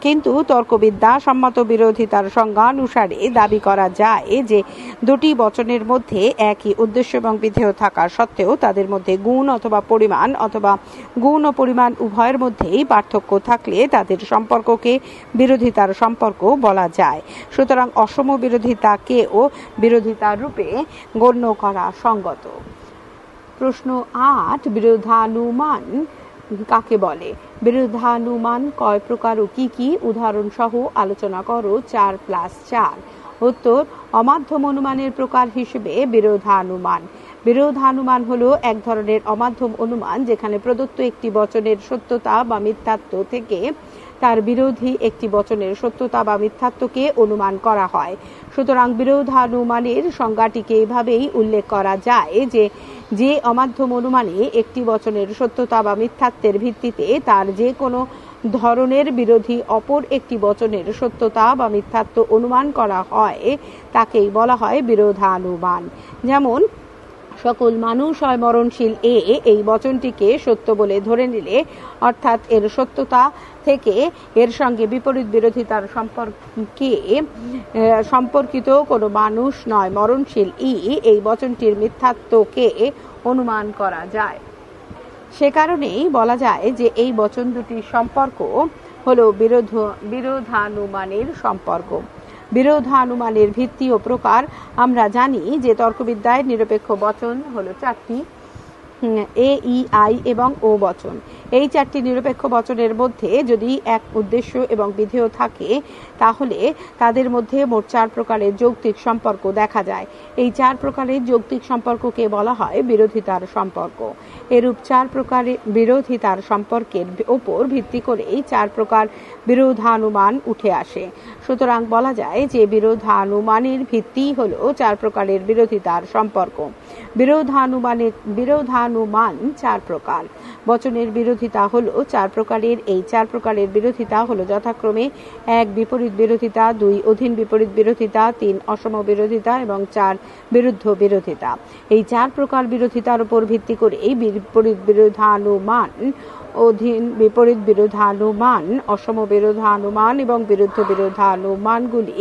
কিন্তু তর্কবিদ্যা সম্মত বিরোধিতার সংজ্ঞানুসারে দাবি করা যায় যে দুটি বচনের মধ্যে একই উদ্দেশ্য এবং বিধেয় থাকা সত্ত্বেও তাদের মধ্যে গুণ অথবা পরিমাণ অথবা গুণ ও পরিমাণ উভয়ের মধ্যেই পার্থক্য থাকলে তাদের সম্পর্ককে বিরোধিতার সম্পর্ক বলা যায়। সুতরাং অসম বিরোধিতাকেও বিরোধিতার রূপে গণ্য করা সঙ্গত। প্রশ্ন ৮, বিরোধানুমান কাকে বলে? বিরোধানুমান কয় প্রকার ও কি কি? উদাহরণ সহ আলোচনা করো। 4+4। উত্তর: অমাধ্যম অনুমানের প্রকার হিসেবে বিরোধানুমান। বিরোধানুমান হলো এক ধরনের অমাধ্যম অনুমান যেখানে প্রদত্ত একটি বচনের সত্যতা বা মিথ্যাত্ব থেকে তার বিরোধী একটি বচনের সত্যতা বা মিথ্যাত্বকে অনুমান করা হয়। সুতরাং বিরোধানুমানের সংজ্ঞাটিকে এভাবেই উল্লেখ করা যায় যে অমাধ্যম অনুমানে একটি বচনের সত্যতা বা মিথ্যাত্বের ভিত্তিতে তার যে কোনো ধরনের বিরোধী অপর একটি বচনের সত্যতা বা মিথ্যাত্ব অনুমান করা হয় তাকেই বলা হয় বিরোধানুমান। যেমন সকল মানুষ হয় মরণশীল এই বচনটিকে সত্য বলে ধরে নিলে, অর্থাৎ এর সত্যতা থেকে এর সঙ্গে বিপরীত বিরোধিতার সম্পর্কিত কোনো মানুষ নয় মরণশীল এই বচনটির মিথ্যাত্বকে অনুমান করা যায়। সে কারণেই বলা যায় যে এই বচন দুটির সম্পর্ক হলো বিরোধানুমানের সম্পর্ক। বিরোধানুমানের ভিত্তি ও প্রকার আমরা জানি যে তর্কবিদ্যায় নিরপেক্ষ বচন হলো 4টি: এ, ই, আই এবং ও বচন। এই 4টি নিরপেক্ষ বচনের মধ্যে যদি এক উদ্দেশ্য এবং বিধেয় থাকে তাহলে তাদের মধ্যে মোট 4 প্রকারের যৌক্তিক সম্পর্ক দেখা যায়। এই 4 প্রকারের যৌক্তিক সম্পর্ককে বলা হয় বিরোধিতার সম্পর্ক। এরূপ 4 প্রকারের বিরোধিতার সম্পর্কের ওপর ভিত্তি করে এই 4 প্রকার বিরোধানুমান উঠে আসে। সুতরাং বলা যায় যে বিরোধানুমানের ভিত্তি হলো 4 প্রকারের বিরোধিতার সম্পর্ক। বিরোধানুমান 4 প্রকার। বচনের বিরোধিতা হলো 4 প্রকারের। এই 4 প্রকারের বিরোধিতা হলো যথাক্রমে 1 বিপরীত বিরোধিতা, 2 অধীন বিপরীত বিরোধিতা, 3 অসম বিরোধিতা এবং 4 বিরুদ্ধ বিরোধিতা। এই 4 প্রকার বিরোধিতার উপর ভিত্তি করে এই বিপরীত বিরোধানুমান, অধীন বিপরীত বিরোধানুমান, অসম বিরোধানুমান এবং বিরুদ্ধ বিরোধানুমানগুলি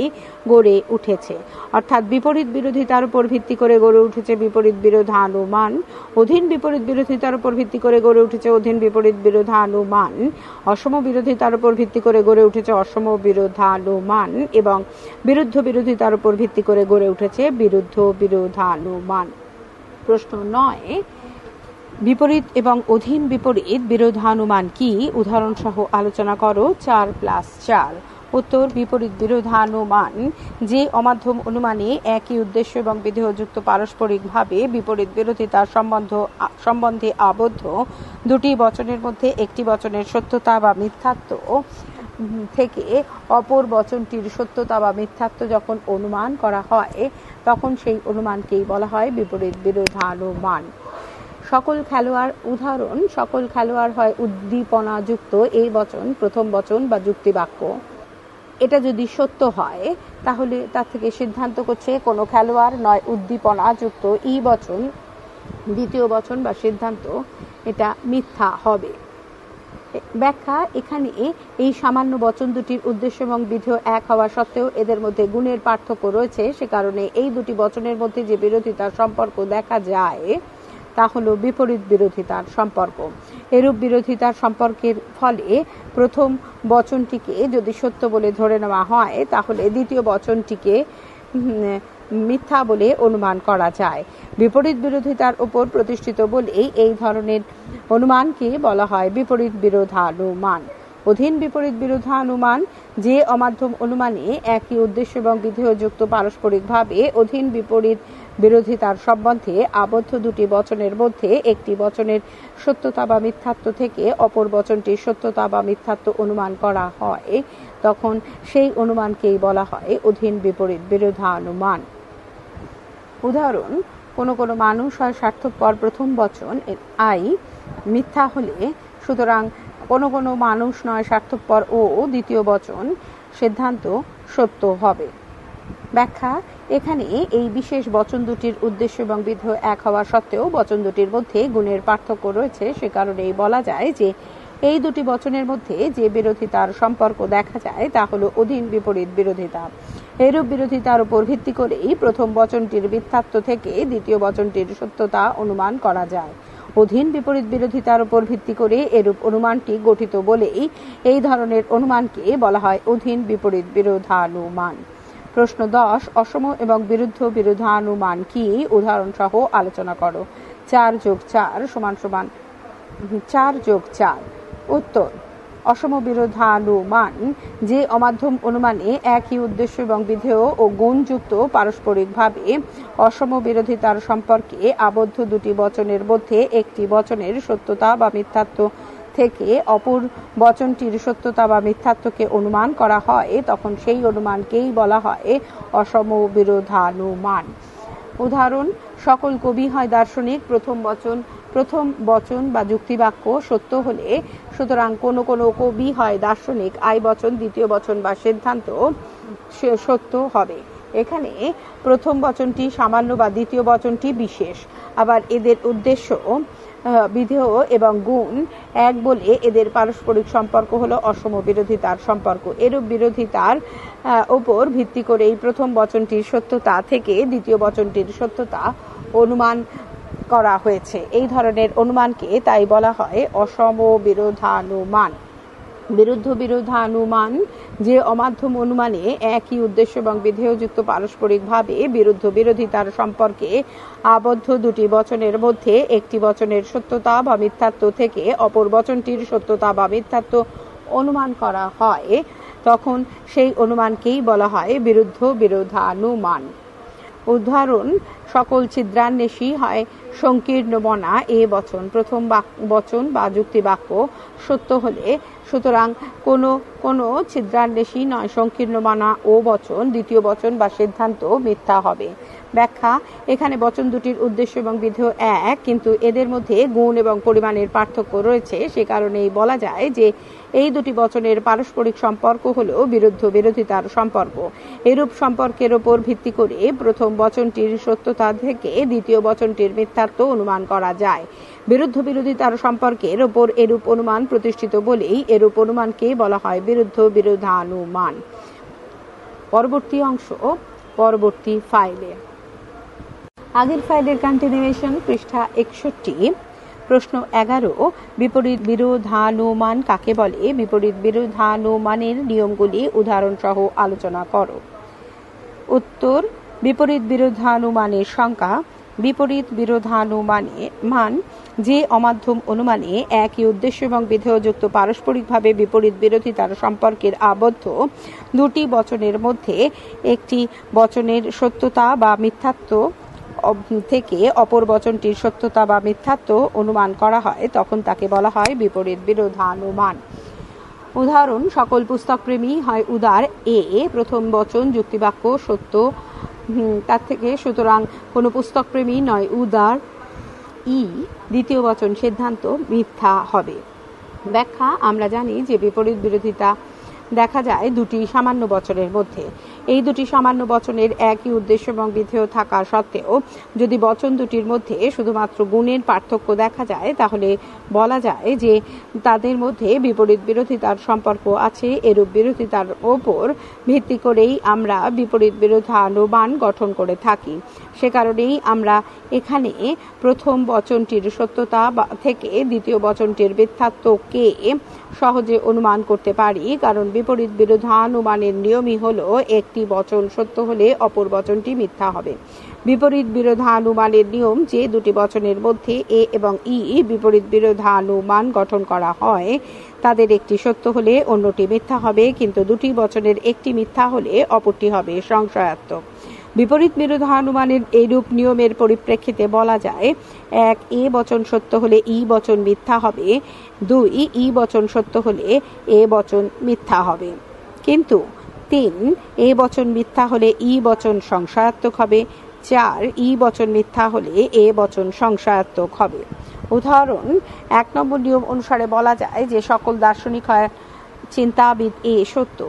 গড়ে উঠেছে। অর্থাৎ বিপরীত বিরোধিতার উপর ভিত্তি করে গড়ে উঠেছে বিপরীত বিরোধানুমান, অধীন বিপরীত বিরোধিতার উপর ভিত্তি করে গড়ে উঠেছে অধীন বিপরীত বিরোধানুমান, অসম বিরোধিতার উপর ভিত্তি করে গড়ে উঠেছে অসম বিরোধানুমান এবং বিরুদ্ধ বিরোধিতার উপর ভিত্তি করে গড়ে উঠেছে বিরুদ্ধ বিরোধানুমান। প্রশ্ন 9, বিপরীত এবং অধীন বিপরীত বিরোধানুমান কি? উদাহরণ সহ আলোচনা করো। 4+4। উত্তর: বিপরীত বিরোধানুমান যে অমাধ্যম অনুমানে একই উদ্দেশ্য এবং বিধেয়যুক্ত পারস্পরিকভাবে বিপরীত বিরোধিতার সম্বন্ধে আবদ্ধ দুটি বচনের মধ্যে একটি বচনের সত্যতা বা মিথ্যাত্ব থেকে অপর বচনটির সত্যতা বা মিথ্যাত্ব যখন অনুমান করা হয় তখন সেই অনুমানকেই বলা হয় বিপরীত বিরোধানুমান। সকল খেলোয়াড়। উদাহরণ: সকল খেলোয়াড় হয় উদ্দীপনাযুক্ত এই বচন, প্রথম বচন বা যুক্তিবাক্য। এটা যদি সত্য হয় তাহলে তার থেকে সিদ্ধান্ত করছে কোনো খেলোয়াড় নয় উদ্দীপনাযুক্ত ই বচন, দ্বিতীয় বচন বা সিদ্ধান্ত এটা মিথ্যা হবে। ব্যাখ্যা, এখানে এই সামান্য বচন দুটির উদ্দেশ্য এবং বিধেয় এক হওয়া সত্ত্বেও এদের মধ্যে গুণের পার্থক্য রয়েছে, সে কারণে এই দুটি বচনের মধ্যে যে বিরোধিতার সম্পর্ক দেখা যায় তা হলো বিপরীত বিরোধিতার সম্পর্ক। এরূপ বিরোধিতার সম্পর্কের ফলে প্রথম বচনটিকে যদি সত্য বলে ধরে নেওয়া হয়, তাহলে দ্বিতীয় বচনটিকে মিথ্যা বলে অনুমান করা যায়। বিপরীত বিরোধিতার উপর প্রতিষ্ঠিত বলেই এই ধরনের অনুমানকে বলা হয় বিপরীত বিরোধানুমান। অধীন বিপরীত বিরোধানুমান যে অমাধ্যম অনুমানে একই উদ্দেশ্য এবং বিধেয় যুক্ত পারস্পরিকভাবে অধীন বিপরীত বিরোধিতার সম্বন্ধে আবদ্ধ দুটি বচনের মধ্যে একটি বচনের সত্যতা বা মিথ্যাত্ব থেকে অপর বচনটির সত্যতা বা মিথ্যাত্ব অনুমান করা হয়, তখন সেই অনুমানকেই বলা হয় অধীন বিপরীত বিরোধানুমান। উদাহরণ, কোনো কোনো মানুষ হয় স্বার্থপর প্রথম বচন আই মিথ্যা হলে সুতরাং কোনো কোনো মানুষ নয় স্বার্থপর ও দ্বিতীয় বচন সিদ্ধান্ত সত্য হবে। ব্যাখ্যা, এখানে এই বিশেষ বচন দুটির উদ্দেশ্য এবং বিধেয় এক হওয়া সত্ত্বেও বচন দুটির মধ্যে গুণের পার্থক্য রয়েছে, সে কারণেই বলা যায় যে এই দুটি বচনের মধ্যে যে বিরোধিতার সম্পর্ক দেখা যায় তা হলো অধীন বিপরীত বিরোধিতা। এরূপ বিরোধিতার উপর ভিত্তি করেই প্রথম বচনটির মিথ্যাত্ব থেকে দ্বিতীয় বচনটির সত্যতা অনুমান করা যায়। অধীন বিপরীত বিরোধিতার উপর ভিত্তি করে এরূপ অনুমানটি গঠিত বলেই এই ধরনের অনুমানকে বলা হয় অধীন বিপরীত বিরোধানুমান। প্রশ্ন 10, অসম এবং বিরুদ্ধ বিরোধানুমান কি? উদাহরণ সহ আলোচনা করো। 4 + 4 = 4 + 4। উত্তর, অসম বিরোধানুমান যে অমাধ্যম অনুমানে একই উদ্দেশ্য এবং বিধেয় ও গুণযুক্ত পারস্পরিকভাবে অসম বিরোধিতার সম্পর্কে আবদ্ধ দুটি বচনের মধ্যে একটি বচনের সত্যতা বা মিথ্যাত্ব থেকে অপর বচনটির সত্যতা বা মিথ্যাত্বকে অনুমান করা হয়, তখন সেই অনুমানকেই বলা হয় অসম বিরোধানুমান। উদাহরণ, সকল কবি হয় দার্শনিক প্রথম বচন বা যুক্তিবাক্য সত্য হলে সুতরাং কোনো কোনো কবি হয় দার্শনিক আই বচন দ্বিতীয় বচন বা সিদ্ধান্ত সত্য হবে। এখানে প্রথম বচনটি সামান্য বা দ্বিতীয় বচনটি বিশেষ। আবার এদের উদ্দেশ্য, বিধেয় এবং গুণ এক বলে এদের পারস্পরিক সম্পর্ক হলো অসম বিরোধিতার সম্পর্ক। এরূপ বিরোধিতার উপর ভিত্তি করে এই প্রথম বচনটির সত্যতা থেকে দ্বিতীয় বচনটির সত্যতা অনুমান করা হয়েছে। এই ধরনের অনুমানকে তাই বলা হয় অসম বিরোধানুমান। বিরুদ্ধ বিরোধানুমান যে অমাধ্যম অনুমানে একই উদ্দেশ্য এবং বিধেয়যুক্ত পারস্পরিকভাবে বিরুদ্ধ বিরোধিতার সম্পর্কে আবদ্ধ দুটি বচনের মধ্যে একটি বচনের সত্যতা বা মিথ্যাত্ব থেকে অপর বচনটির সত্যতা বা মিথ্যাত্ব অনুমান করা হয়, তখন সেই অনুমানকেই বলা হয় বিরুদ্ধ বিরোধানুমান। উদাহরণ, সকল ছিদ্রান্বেষী হয় সংকীর্ণ মনা এ বচন প্রথম বচন বা যুক্তিবাক্য সত্য হলে সুতরাং কোনো কোনো ছিদ্রান্বেষী নয় সংকীর্ণ মনা ও বচন দ্বিতীয় বচন বা সিদ্ধান্ত মিথ্যা হবে। ব্যাখ্যা, এখানে বচন দুটির উদ্দেশ্য এবং বিধেয় এক, কিন্তু এদের মধ্যে গুণ এবং পরিমাণের পার্থক্য রয়েছে, সে কারণেই বলা যায় যে এই দুটি বচনের পারস্পরিক সম্পর্ক হলো বিরুদ্ধ বিরোধিতার সম্পর্ক। এরূপ সম্পর্কের ওপর ভিত্তি করে প্রথম বচনটির সত্যতা থেকে দ্বিতীয় বচনটির মিথ্যাত্ব অনুমান করা যায়। বিরুদ্ধ বিরোধিতার সম্পর্কের ওপর এরূপ অনুমান প্রতিষ্ঠিত বলেই এরূপ অনুমানকে বলা হয় বিরুদ্ধ বিরোধানুমান। পরবর্তী অংশ পরবর্তী ফাইলে। আগের ফাইলের কন্টিনিউয়েশন, পৃষ্ঠা 61। প্রশ্ন 11, বিপরীত বিরোধানুমান কাকে বলে? বিপরীত বিরোধানুমানের নিয়মগুলি উদাহরণ সহ আলোচনা করো। উত্তর, বিপরীত বিরোধানুমানের সংজ্ঞা। বিপরীত বিরোধানুমান যে অমাধ্যম অনুমানে একই উদ্দেশ্য এবং বিধেয়যুক্ত পারস্পরিকভাবে বিপরীত বিরোধিতার সম্পর্কের আবদ্ধ দুটি বচনের মধ্যে একটি বচনের সত্যতা বা মিথ্যাত্ব থেকে অপর বচনটির সত্যতা বা মিথ্যাত্ব অনুমান করা হয়, তখন তাকে বলা হয় বিপরীত বিরোধানুমান। উদাহরণ, সকল পুস্তকপ্রেমী হয় উদার এ প্রথম বচন যুক্তিবাক্য সত্য তার থেকে সুতরাং কোনো পুস্তকপ্রেমী নয় উদার ই দ্বিতীয় বচন সিদ্ধান্ত মিথ্যা হবে। ব্যাখ্যা, আমরা জানি যে বিপরীত বিরোধিতা দেখা যায় দুটি সামান্য বচনের মধ্যে। এই দুটি সামান্য বচনের একই উদ্দেশ্য এবং বিধেয় থাকা সত্ত্বেও যদি বচন দুটির মধ্যে শুধুমাত্র গুণের পার্থক্য দেখা যায়, তাহলে বলা যায় যে তাদের মধ্যে বিপরীত বিরোধিতার সম্পর্ক আছে। এরূপ বিরোধিতার ওপর ভিত্তি করেই আমরা বিপরীত বিরোধানুমান গঠন করে থাকি। সে কারণেই আমরা এখানে প্রথম বচনটির সত্যতা থেকে দ্বিতীয় বচনটির মিথ্যাত্বকে সহজে অনুমান করতে পারি, কারণ বিপরীত বিরোধানুমানের নিয়মই হলো একটি বচন সত্য হলে অপর বচনটি মিথ্যা হবে। বিপরীত বিরোধানুমানের নিয়ম যে দুটি বচনের মধ্যে এ এবং ই বিপরীত বিরোধানুমান গঠন করা হয়, তাদের একটি সত্য হলে অন্যটি মিথ্যা হবে, কিন্তু দুটি বচনের একটি মিথ্যা হলে অপরটি হবে সংশয়াত্মক। বিপরীত বিরোধানুমানের এইরূপ নিয়মের পরিপ্রেক্ষিতে বলা যায়, 1 এ বচন সত্য হলে ই বচন মিথ্যা হবে, 2 ই বচন সত্য হলে এ বচন মিথ্যা হবে, কিন্তু 3 এ বচন মিথ্যা হলে ই বচন সংশয়াত্মক হবে, 4 ই বচন মিথ্যা হলে এ বচন সংশয়াত্মক হবে। উদাহরণ 1 নম্বর নিয়ম অনুসারে বলা যায় যে সকল দার্শনিক হয় চিন্তাবিদ এ সত্য,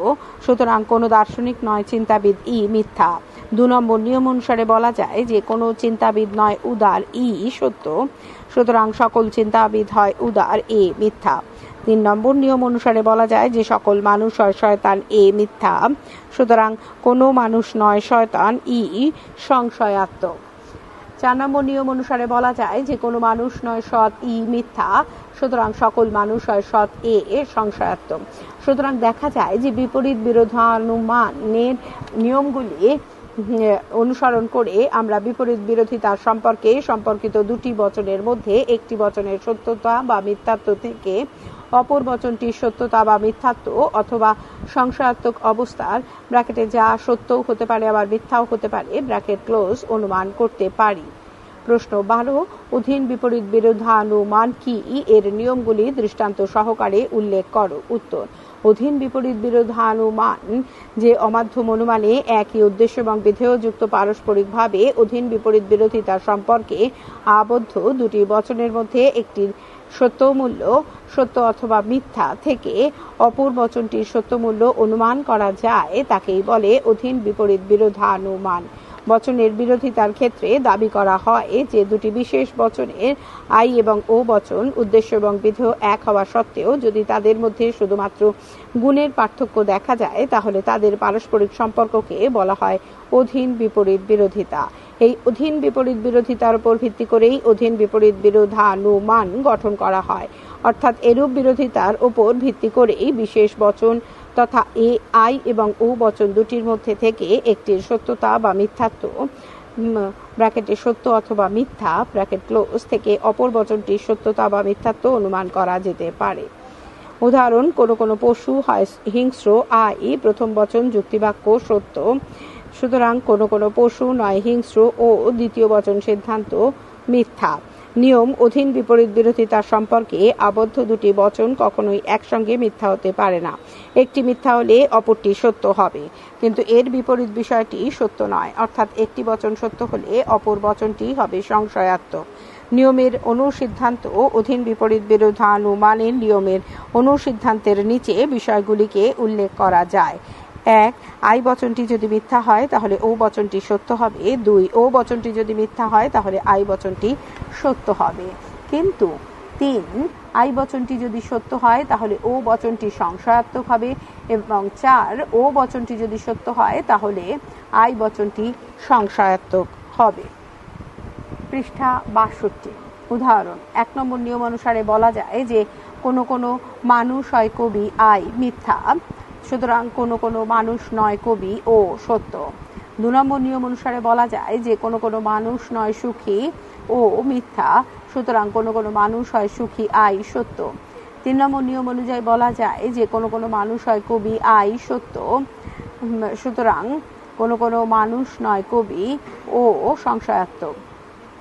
সুতরাং কোনো দার্শনিক নয় চিন্তাবিদ ই মিথ্যা। 2 নম্বর নিয়ম অনুসারে বলা যায় যে কোনো চিন্তাবিদ নয় উদার ই সত্য, সুতরাং সকল চিন্তাবিদ হয় উদার এ মিথ্যা। 3 নম্বর নিয়ম অনুসারে বলা যায় যে সকল মানুষ হয় শয়তান এ মিথ্যা, সুতরাং কোনো মানুষ নয় শয়তান ই সংশয়াত্মক। 4 নম্বর নিয়ম অনুসারে বলা যায় যে কোনো মানুষ নয় সৎ ই মিথ্যা, সুতরাং সকল মানুষ হয় সৎ এ সংশয়াত্মক। সুতরাং দেখা যায় যে বিপরীত বিরোধানুমানের নিয়মগুলি অনুসরণ করে আমরা বিপরীত বিরোধিতার সম্পর্কিত দুটি বচনের মধ্যে একটি বচনের সত্যতা বা মিথ্যাত্ব থেকে অপর বচনটির সত্যতা বা মিথ্যাত্ব অথবা সংশয়াত্মক অবস্থার ব্র্যাকেটে যা সত্যও হতে পারে আবার মিথ্যাও হতে পারে ব্র্যাকেট ক্লোজ অনুমান করতে পারি। প্রশ্ন 12, অধীন বিপরীত বিরোধানুমান কি, এর নিয়মগুলি দৃষ্টান্ত সহকারে উল্লেখ করো। উত্তর: অধীন বিপরীত বিরোধানুমান যে অমাধ্যম অনুমানে একই উদ্দেশ্য এবং বিধেয়যুক্ত পারস্পরিকভাবে অধীন বিপরীত বিরোধিতার সম্পর্কে আবদ্ধ দুটি বচনের মধ্যে একটি সত্যমূল্য সত্য অথবা মিথ্যা থেকে অপর বচনটির সত্যমূল্য অনুমান করা যায়, তাকেই বলে অধীন বিপরীত বিরোধানুমান। বচনের বিরোধিতার ক্ষেত্রে দাবি করা হয় যে দুটি বিশেষ বচনের আই এবং ও বচন উদ্দেশ্য এবং বিধেয় এক হওয়া সত্ত্বেও যদি তাদের মধ্যে শুধুমাত্র গুণের পার্থক্য দেখা যায়, তাহলে তাদের পারস্পরিক সম্পর্ককে বলা হয় অধীন বিপরীত বিরোধিতা। এই অধীন বিপরীত বিরোধিতার উপর ভিত্তি করেই অধীন বিপরীত বিরোধানুমান গঠন করা হয়, অর্থাৎ এরূপ বিরোধিতার উপর ভিত্তি করেই বিশেষ বচন তথা এ আই এবং ও বচন দুটির মধ্যে থেকে একটির সত্যতা বা মিথ্যাত্ব ব্র্যাকেটে সত্য অথবা মিথ্যা ব্র্যাকেট ক্লোজ থেকে অপর বচনটির সত্যতা বা মিথ্যাত্ব অনুমান করা যেতে পারে। উদাহরণ: কোনো কোনো পশু হয় হিংস্র আই প্রথম বচন যুক্তিবাক্য সত্য, সুতরাং কোনো কোনো পশু নয় হিংস্র ও দ্বিতীয় বচন সিদ্ধান্ত মিথ্যা। নিয়ম: অধীন বিপরীত বিরোধিতার সম্পর্কে আবদ্ধ দুটি বচন কখনোই একসঙ্গে মিথ্যা হতে পারে না। একটি মিথ্যা হলে অপরটি সত্য হবে, কিন্তু এর বিপরীত বিষয়টি সত্য নয়, অর্থাৎ একটি বচন সত্য হলে অপর বচনটি হবে সংশয়াত্মক। নিয়মের অনুসিদ্ধান্ত অধীন বিপরীত বিরোধানুমানের নিয়মের অনুসিদ্ধান্তের নিচে বিষয়গুলিকে উল্লেখ করা যায়। 1. আই বচনটি যদি মিথ্যা হয় তাহলে ও বচনটি সত্য হবে। 2. ও বচনটি যদি মিথ্যা হয় তাহলে আই বচনটি সত্য হবে, কিন্তু 3. আই বচনটি যদি সত্য হয় তাহলে ও বচনটি সংশয়াত্মক হবে, এবং 4. ও বচনটি যদি সত্য হয় তাহলে আই বচনটি সংশয়াত্মক হবে। পৃষ্ঠা 62। উদাহরণ: 1 নম্বর নিয়ম অনুসারে বলা যায় যে কোনো কোনো মানুষ হয় কবি আই মিথ্যা, সুতরাং কোনো কোনো মানুষ নয় কবি ও সত্য। 2 নম্বর নিয়ম অনুসারে বলা যায় যে কোনো কোনো মানুষ নয় সুখী ও মিথ্যা, সুতরাং কোনো কোনো মানুষ হয় সুখী আই সত্য। 3 নম্বর নিয়ম অনুযায়ী বলা যায় যে কোনো কোনো মানুষ হয় কবি আই সত্য, সুতরাং কোনো কোনো মানুষ নয় কবি ও সংশয়াত্মক।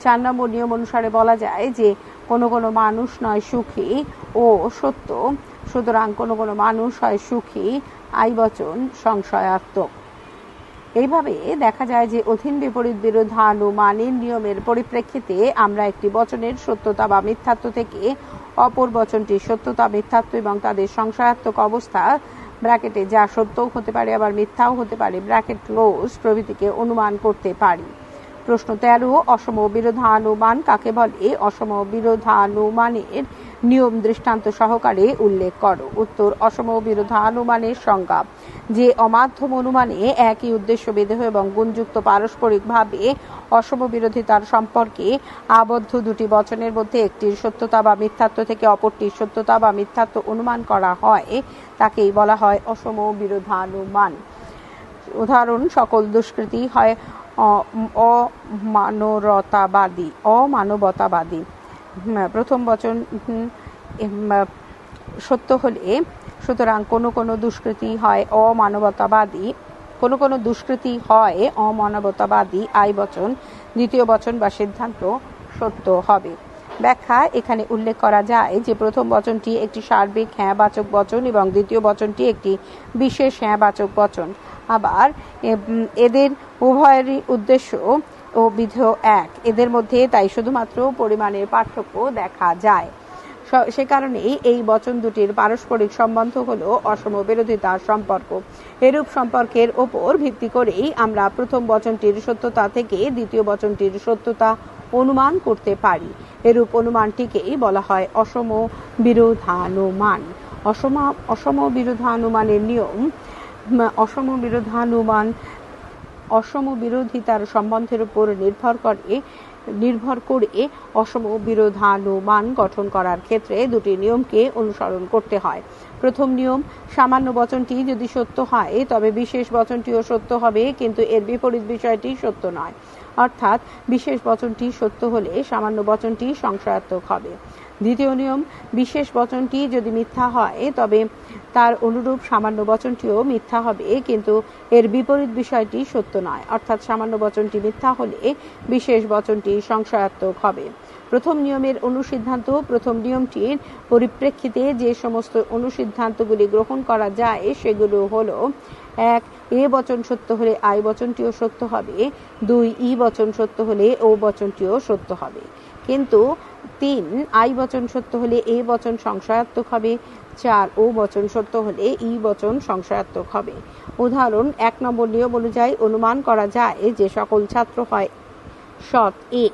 4 নম্বর নিয়ম অনুসারে বলা যায় যে কোনো কোনো মানুষ নয় সুখী ও সত্য, সুতরাং কোনো কোনো মানুষ হয় সুখী আই বচন সংশয়াত্মক। এইভাবে দেখা যায় যে অধীন বিপরীত বিরোধানুমানের নিয়মের পরিপ্রেক্ষিতে আমরা একটি বচনের সত্যতা বা মিথ্যাত্ব থেকে অপর বচনটির সত্যতা মিথ্যাত্ব এবং তাদের সংশয়াত্মক অবস্থা ব্র্যাকেটে যা সত্যও হতে পারে আবার মিথ্যাও হতে পারে, ব্র্যাকেট ক্লোজ প্রভৃতিকে অনুমান করতে পারি। প্রশ্ন 13, অসম বিরোধানুমান কাকে বলে? অসম বিরোধানুমানের নিয়ম দৃষ্টান্ত সহকারে উল্লেখ করো। উত্তর, অসম বিরোধানুমানের সংজ্ঞা: যে অমাধ্যম অনুমানে একই উদ্দেশ্য বিদেহ এবং গুণযুক্ত পারস্পরিকভাবে অসম বিরোধিতার সম্পর্কে আবদ্ধ দুটি বচনের মধ্যে একটির সত্যতা বা মিথ্যাত্ব থেকে অপরটির সত্যতা বা মিথ্যাত্ব অনুমান করা হয়, তাকেই বলা হয় অসম বিরোধানুমান। উদাহরণ: সকল দুষ্কৃতি হয় অমানবতাবাদী। প্রথম বচন সত্য হলে সুতরাং কোনো দুষ্কৃতি হয় অমানবতাবাদী, আই বচন দ্বিতীয় বচন বা সিদ্ধান্ত সত্য হবে। ব্যাখ্যা: এখানে উল্লেখ করা যায় যে প্রথম বচনটি একটি সার্বিক হ্যাঁবাচক বচন এবং দ্বিতীয় বচনটি একটি বিশেষ হ্যাঁবাচক বচন। আবার এদের উভয়েরই উদ্দেশ্য ও বিধেয় এক, এদের মধ্যে তাই শুধুমাত্র পরিমাণের পার্থক্য দেখা যায়। সে কারণেই এই বচন দুটির পারস্পরিক সম্বন্ধ হলো অসম বিরোধিতার সম্পর্ক। এরূপ সম্পর্কের ওপর ভিত্তি করেই আমরা প্রথম বচনটির সত্যতা থেকে দ্বিতীয় বচনটির সত্যতা অনুমান করতে পারি। এরূপ অনুমানটিকেই বলা হয় অসম বিরোধানুমান। অসম বিরোধানুমানের নিয়ম: অসম বিরোধিতার সম্বন্ধের উপর নির্ভর করে অসম বিরোধানুমান গঠন করার ক্ষেত্রে দুটি নিয়মকে অনুসরণ করতে হয়। প্রথম নিয়ম: সামান্য বচনটি যদি সত্য হয় তবে বিশেষ বচনটিও সত্য হবে, কিন্তু এর বিপরীত বিষয়টি সত্য নয়। অর্থাৎ বিশেষ বচনটি সত্য হলে সামান্য বচনটি সংশয়াত্মক হবে। দ্বিতীয় নিয়ম: বিশেষ বচনটি যদি মিথ্যা হয় তবে তার অনুরূপ সামান্য বচনটিও মিথ্যা হবে, কিন্তু এর বিপরীত বিষয়টি সত্য নয়। অর্থাৎ সামান্য বচনটি মিথ্যা হলে বিশেষ বচনটি সংশয়াত্মক হবে। প্রথম নিয়মের অনুসিদ্ধান্ত: প্রথম নিয়মটির পরিপ্রেক্ষিতে যে সমস্ত অনুসিদ্ধান্তগুলি গ্রহণ করা যায় সেগুলো হলো: 1. এ বচন সত্য হলে আই বচনটিও সত্য হবে। 2. ই বচন সত্য হলে ও বচনটিও সত্য হবে। কিন্তু 3. আই বচন সত্য হলে এ বচন সংশয়াত্মক হবে। 4. ও বচন সত্য হলে ই বচন সংশয়াত্মক হবে। উদাহরণ: 1 নম্বর নিয়ম অনুযায়ী অনুমান করা যায় যে সকল ছাত্র হয় সৎ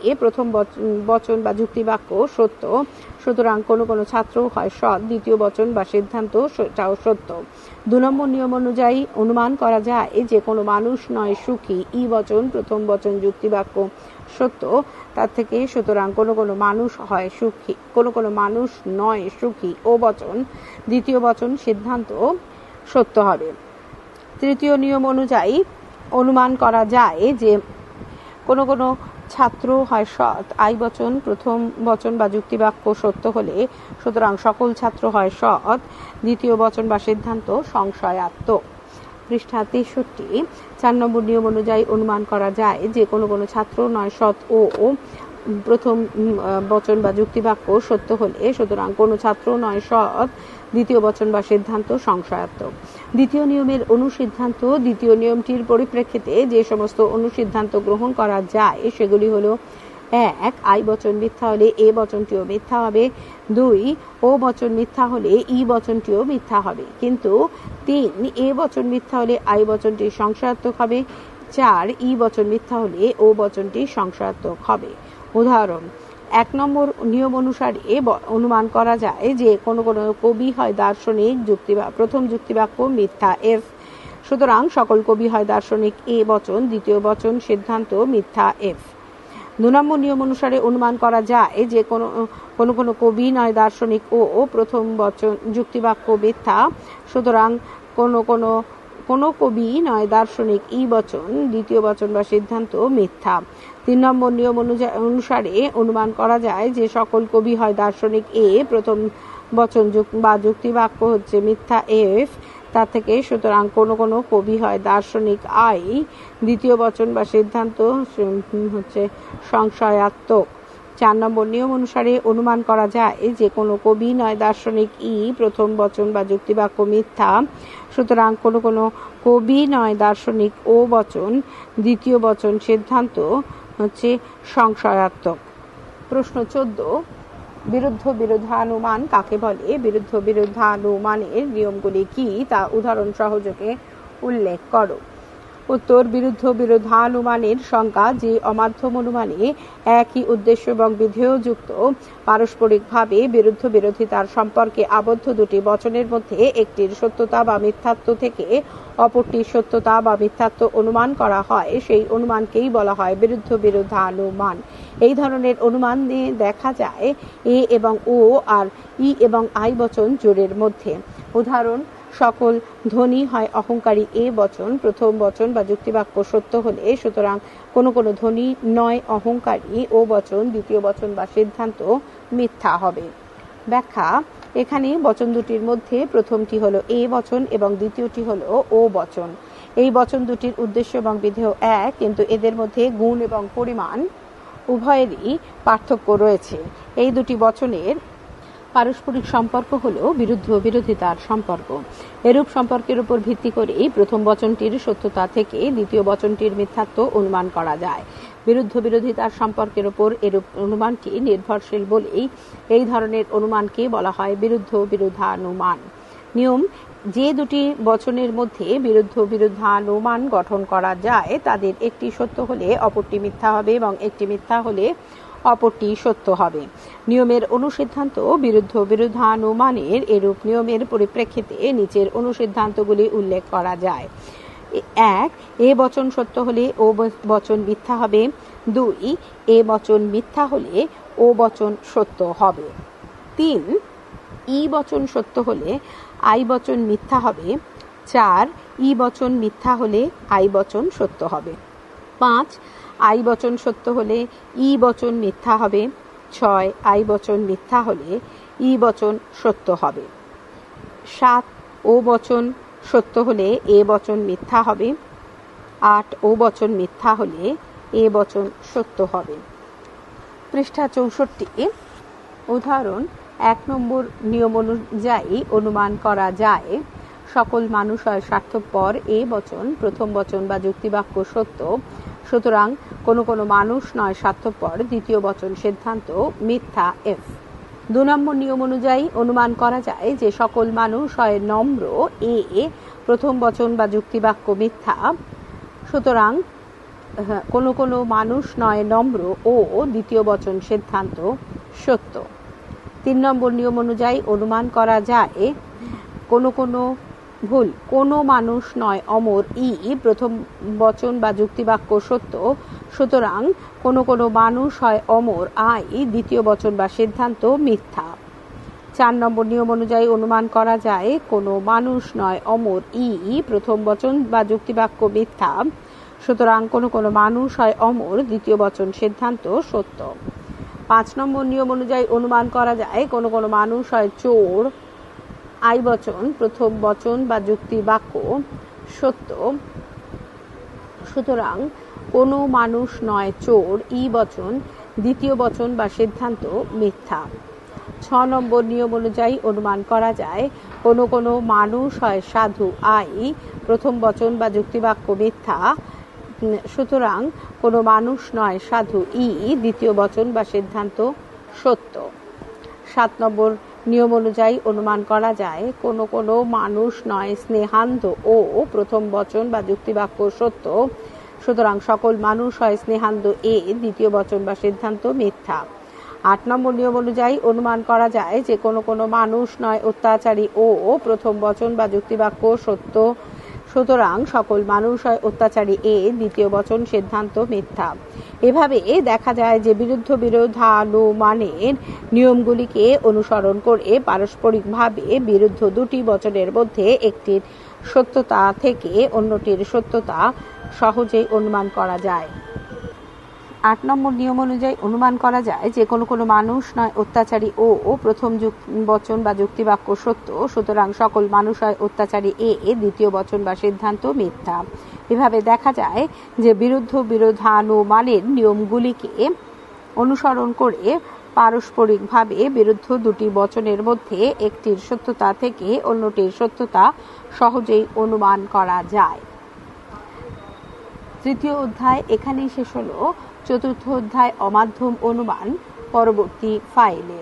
এ প্রথম বচন বা যুক্তিবাক্য সত্য, সুতরাং কোনো ছাত্র হয় সৎ দ্বিতীয় বচন বা সিদ্ধান্ত সত্য। 2 নম্বর নিয়ম অনুযায়ী অনুমান করা যায় যে কোনো মানুষ নয় সুখী, ই বচন প্রথম বচন যুক্তিবাক্য সত্য, তার থেকে সুতরাং কোনো মানুষ হয় সুখী, কোনো মানুষ নয় সুখী, ও বচন দ্বিতীয় বচন সিদ্ধান্ত সত্য হবে। তৃতীয় নিয়ম অনুযায়ী অনুমান করা যায় যে কোনো ছাত্র হয় সৎ, আই বচন প্রথম বচন বা যুক্তিবাক্য সত্য হলে সুতরাং সকল ছাত্র হয় সৎ দ্বিতীয় বচন বা সিদ্ধান্ত সংশয়াত্মক। পৃষ্ঠা 63। 4 নম্বর নিয়ম অনুযায়ী অনুমান করা যায় যে কোনো ছাত্র নয় সৎ ও প্রথম বচন বা যুক্তিবাক্য সত্য হলে সুতরাং কোনো ছাত্র নয় সৎ দ্বিতীয় বচন বা সিদ্ধান্ত সংশয়াত্মক। দ্বিতীয় নিয়মের অনুসিদ্ধান্ত: দ্বিতীয় নিয়মটির পরিপ্রেক্ষিতে যে সমস্ত অনুসিদ্ধান্ত গ্রহণ করা যায় সেগুলি হলো: 1. আই বচন মিথ্যা হলে এ বচনটিও মিথ্যা হবে। 2. ও বচন মিথ্যা হলে ই বচনটিও মিথ্যা হবে, কিন্তু 3. এ বচন মিথ্যা হলে আই বচনটি সংশয়াত্মক হবে। 4. ই বচন মিথ্যা হলে ও বচনটি সংশয়াত্মক হবে। উদাহরণ: 1 নম্বর নিয়ম অনুসারে অনুমান করা যায় যে কোনো কবি হয় দার্শনিক, প্রথম যুক্তিবাক্য মিথ্যা এফ, সুতরাং সকল কবি হয় দার্শনিক এ বচন দ্বিতীয় বচন সিদ্ধান্ত মিথ্যা এফ। 2 নম্বর নিয়ম অনুসারে অনুমান করা যায় যে কোনো কবি নয় দার্শনিক ও প্রথম বচন যুক্তিবাক্য মিথ্যা, সুতরাং কোনো কবি নয় দার্শনিক ই বচন দ্বিতীয় বচন বা সিদ্ধান্ত মিথ্যা। 3 নম্বর নিয়ম অনুসারে অনুমান করা যায় যে সকল কবি হয় দার্শনিক এ প্রথম বচন বা যুক্তিবাক্য হচ্ছে মিথ্যা এফ, তার থেকে সুতরাং কোনো কবি হয় দার্শনিক আই দ্বিতীয় বচন বা সিদ্ধান্ত হচ্ছে সংশয়াত্মক। 4 নম্বর নিয়ম অনুসারে অনুমান করা যায় যে কোনো কবি নয় দার্শনিক ই প্রথম বচন বা যুক্তিবাক্য মিথ্যা, সুতরাং কোনো কবি নয় দার্শনিক ও বচন দ্বিতীয় বচন সিদ্ধান্ত হচ্ছে সংশয়াত্মক। প্রশ্ন 14। বিরুদ্ধ বিরোধানুমান কাকে বলে? বিরুদ্ধ বিরোধানুমানের নিয়মগুলি কি তা উদাহরণ সহযোগে উল্লেখ করো। উত্তর: বিরুদ্ধ বিরোধানুমানের সংজ্ঞা যে অমাধ্যম অনুমানে একই উদ্দেশ্য এবং বিধেয় যুক্ত পারস্পরিকভাবে বিরুদ্ধ বিরোধিতার সম্পর্কে আবদ্ধ দুটি বচনের মধ্যে একটির সত্যতা বা মিথ্যাত্ব থেকে অপরটির সত্যতা বা মিথ্যাত্ব অনুমান করা হয়, সেই অনুমানকেই বলা হয় বিরুদ্ধ বিরোধানুমান। এই ধরনের অনুমান নিয়ে দেখা যায় এ এবং ও আর ই এবং আই বচন জোড়ের মধ্যে। উদাহরণ: সকল ধ্বনি হয় অহংকারী এ বচন প্রথম বচন বা যুক্তিবাক্য সত্য হলে, সুতরাং কোনো কোনো ধ্বনি নয় অহংকারী ও বচন দ্বিতীয় বচন বা সিদ্ধান্ত মিথ্যা হবে। ব্যাখ্যা: এখানে বচন দুটির মধ্যে প্রথমটি হলো এ বচন এবং দ্বিতীয়টি হলো ও বচন। এই বচন দুটির উদ্দেশ্য এবং বিধেয় এক, কিন্তু এদের মধ্যে গুণ এবং পরিমাণ উভয়েরই পার্থক্য রয়েছে। এই দুটি বচনের পারস্পরিক সম্পর্ক হল বিরুদ্ধ বিরোধিতার সম্পর্ক। এরূপ সম্পর্কের উপর ভিত্তি করেই প্রথম বচনটির সত্যতা থেকে দ্বিতীয় বচনটির মিথ্যাত্ব অনুমান করা যায়। বিরুদ্ধ বিরোধিতার সম্পর্কের উপর এরূপ অনুমানটি নির্ভরশীল বলেই এই ধরনের অনুমানকে বলা হয় বিরুদ্ধ বিরোধানুমান। নিয়ম: যে দুটি বচনের মধ্যে বিরুদ্ধ বিরোধানুমান গঠন করা যায় তাদের একটি সত্য হলে অপরটি মিথ্যা হবে এবং একটি মিথ্যা হলে অপরটি সত্য হবে। নিয়মের অনুসিদ্ধান্ত: বিরুদ্ধ বিরোধানুমানের এরূপ নিয়মের পরিপ্রেক্ষিতে নিচের অনুসিদ্ধান্তগুলি উল্লেখ করা যায়। 1. এ বচন সত্য হলে ও বচন মিথ্যা হবে। 2. এ বচন মিথ্যা হলে ও বচন সত্য হবে। 3. ই বচন সত্য হলে আই বচন মিথ্যা হবে। 4. ই বচন মিথ্যা হলে আই বচন সত্য হবে। 5. আই বচন সত্য হলে ই বচন মিথ্যা হবে। 6. আই বচন মিথ্যা হলে ই বচন সত্য হবে। 7. ও বচন সত্য হলে এ বচন মিথ্যা হবে। 8. ও বচন মিথ্যা হলে এ বচন সত্য হবে। পৃষ্ঠা 64। উদাহরণ: 1 নম্বর নিয়ম অনুযায়ী অনুমান করা যায় সকল মানুষ হয় স্বার্থপর এ বচন প্রথম বচন বা যুক্তিবাক্য সত্য, সুতরাং কোনো কোনো মানুষ নয় স্বার্থপর দ্বিতীয় বচন সিদ্ধান্ত মিথ্যা এফ। 2 নম্বর নিয়ম অনুযায়ী অনুমান করা যায় যে সকল মানুষ হয় নম্র এ প্রথম বচন বা যুক্তিবাক্য মিথ্যা, সুতরাং কোনো কোনো মানুষ নয় নম্র ও দ্বিতীয় বচন সিদ্ধান্ত সত্য। 3 নম্বর নিয়ম অনুযায়ী অনুমান করা যায় কোনো মানুষ নয় অমর ই প্রথম বচন বা যুক্তিবাক্য সত্য, সুতরাং কোনো কোনো মানুষ হয় অমর আই দ্বিতীয় বচন বা সিদ্ধান্ত মিথ্যা। 4 নম্বর নিয়ম অনুযায়ী অনুমান করা যায় কোনো মানুষ নয় অমর ই প্রথম বচন বা যুক্তিবাক্য মিথ্যা, সুতরাং কোনো কোনো মানুষ হয় অমর দ্বিতীয় বচন সিদ্ধান্ত সত্য। 5 নম্বর নিয়ম অনুযায়ী অনুমান করা যায় কোনো কোনো মানুষ হয় চোর আই বচন প্রথম বচন বা যুক্তি বাক্য সত্য, সুতরাং কোনো মানুষ নয় চোর ই বচন দ্বিতীয় বচন বা সিদ্ধান্ত মিথ্যা। 6 নম্বর নিয়ম অনুযায়ী অনুমান করা যায় কোনো কোনো মানুষ হয় সাধু আই প্রথম বচন বা যুক্তিবাক্য মিথ্যা, সুতরাং কোনো মানুষ নয় সাধু ই দ্বিতীয় বচন বা সিদ্ধান্ত সত্য। 7 নম্বর নিয়ম অনুযায়ী অনুমান করা যায় কোনো কোনো মানুষ নয় স্নেহান্ধ ও প্রথম বচন বা যুক্তিবাক্য সত্য, সুতরাং সকল মানুষ হয় স্নেহান্ধ এ দ্বিতীয় বচন বা সিদ্ধান্ত মিথ্যা। 8 নম্বর নিয়ম অনুযায়ী অনুমান করা যায় যে কোনো কোনো মানুষ নয় অত্যাচারী ও প্রথম বচন বা যুক্তিবাক্য সত্য, সুতরাং সকল মানুষ হয় অত্যাচারী এ দ্বিতীয় বচন সিদ্ধান্ত মিথ্যা। এভাবে দেখা যায় যে বিরুদ্ধ বিরোধানুমানের নিয়মগুলিকে অনুসরণ করে পারস্পরিকভাবে বিরুদ্ধ দুটি বচনের মধ্যে একটির সত্যতা থেকে অন্যটির সত্যতা সহজেই অনুমান করা যায়। 8 নম্বর নিয়ম অনুযায়ী অনুমান করা যায় যে কোনো কোনো মানুষ নয় অত্যাচারী ও প্রথম বচন বা যুক্তিবাক্য সত্য, সুতরাং সকল মানুষ হয় অত্যাচারী এ দ্বিতীয় বচন বা সিদ্ধান্ত মিথ্যা। এভাবে দেখা যায় যে বিরুদ্ধ বিরোধানুমানের নিয়মগুলিকে অনুসরণ করে পারস্পরিকভাবে বিরুদ্ধ দুটি বচনের মধ্যে একটির সত্যতা থেকে অন্যটির সত্যতা সহজেই অনুমান করা যায়। তৃতীয় অধ্যায় এখানেই শেষ হলো। চতুর্থ অধ্যায় অমাধ্যম অনুমান পরবর্তী ফাইলে।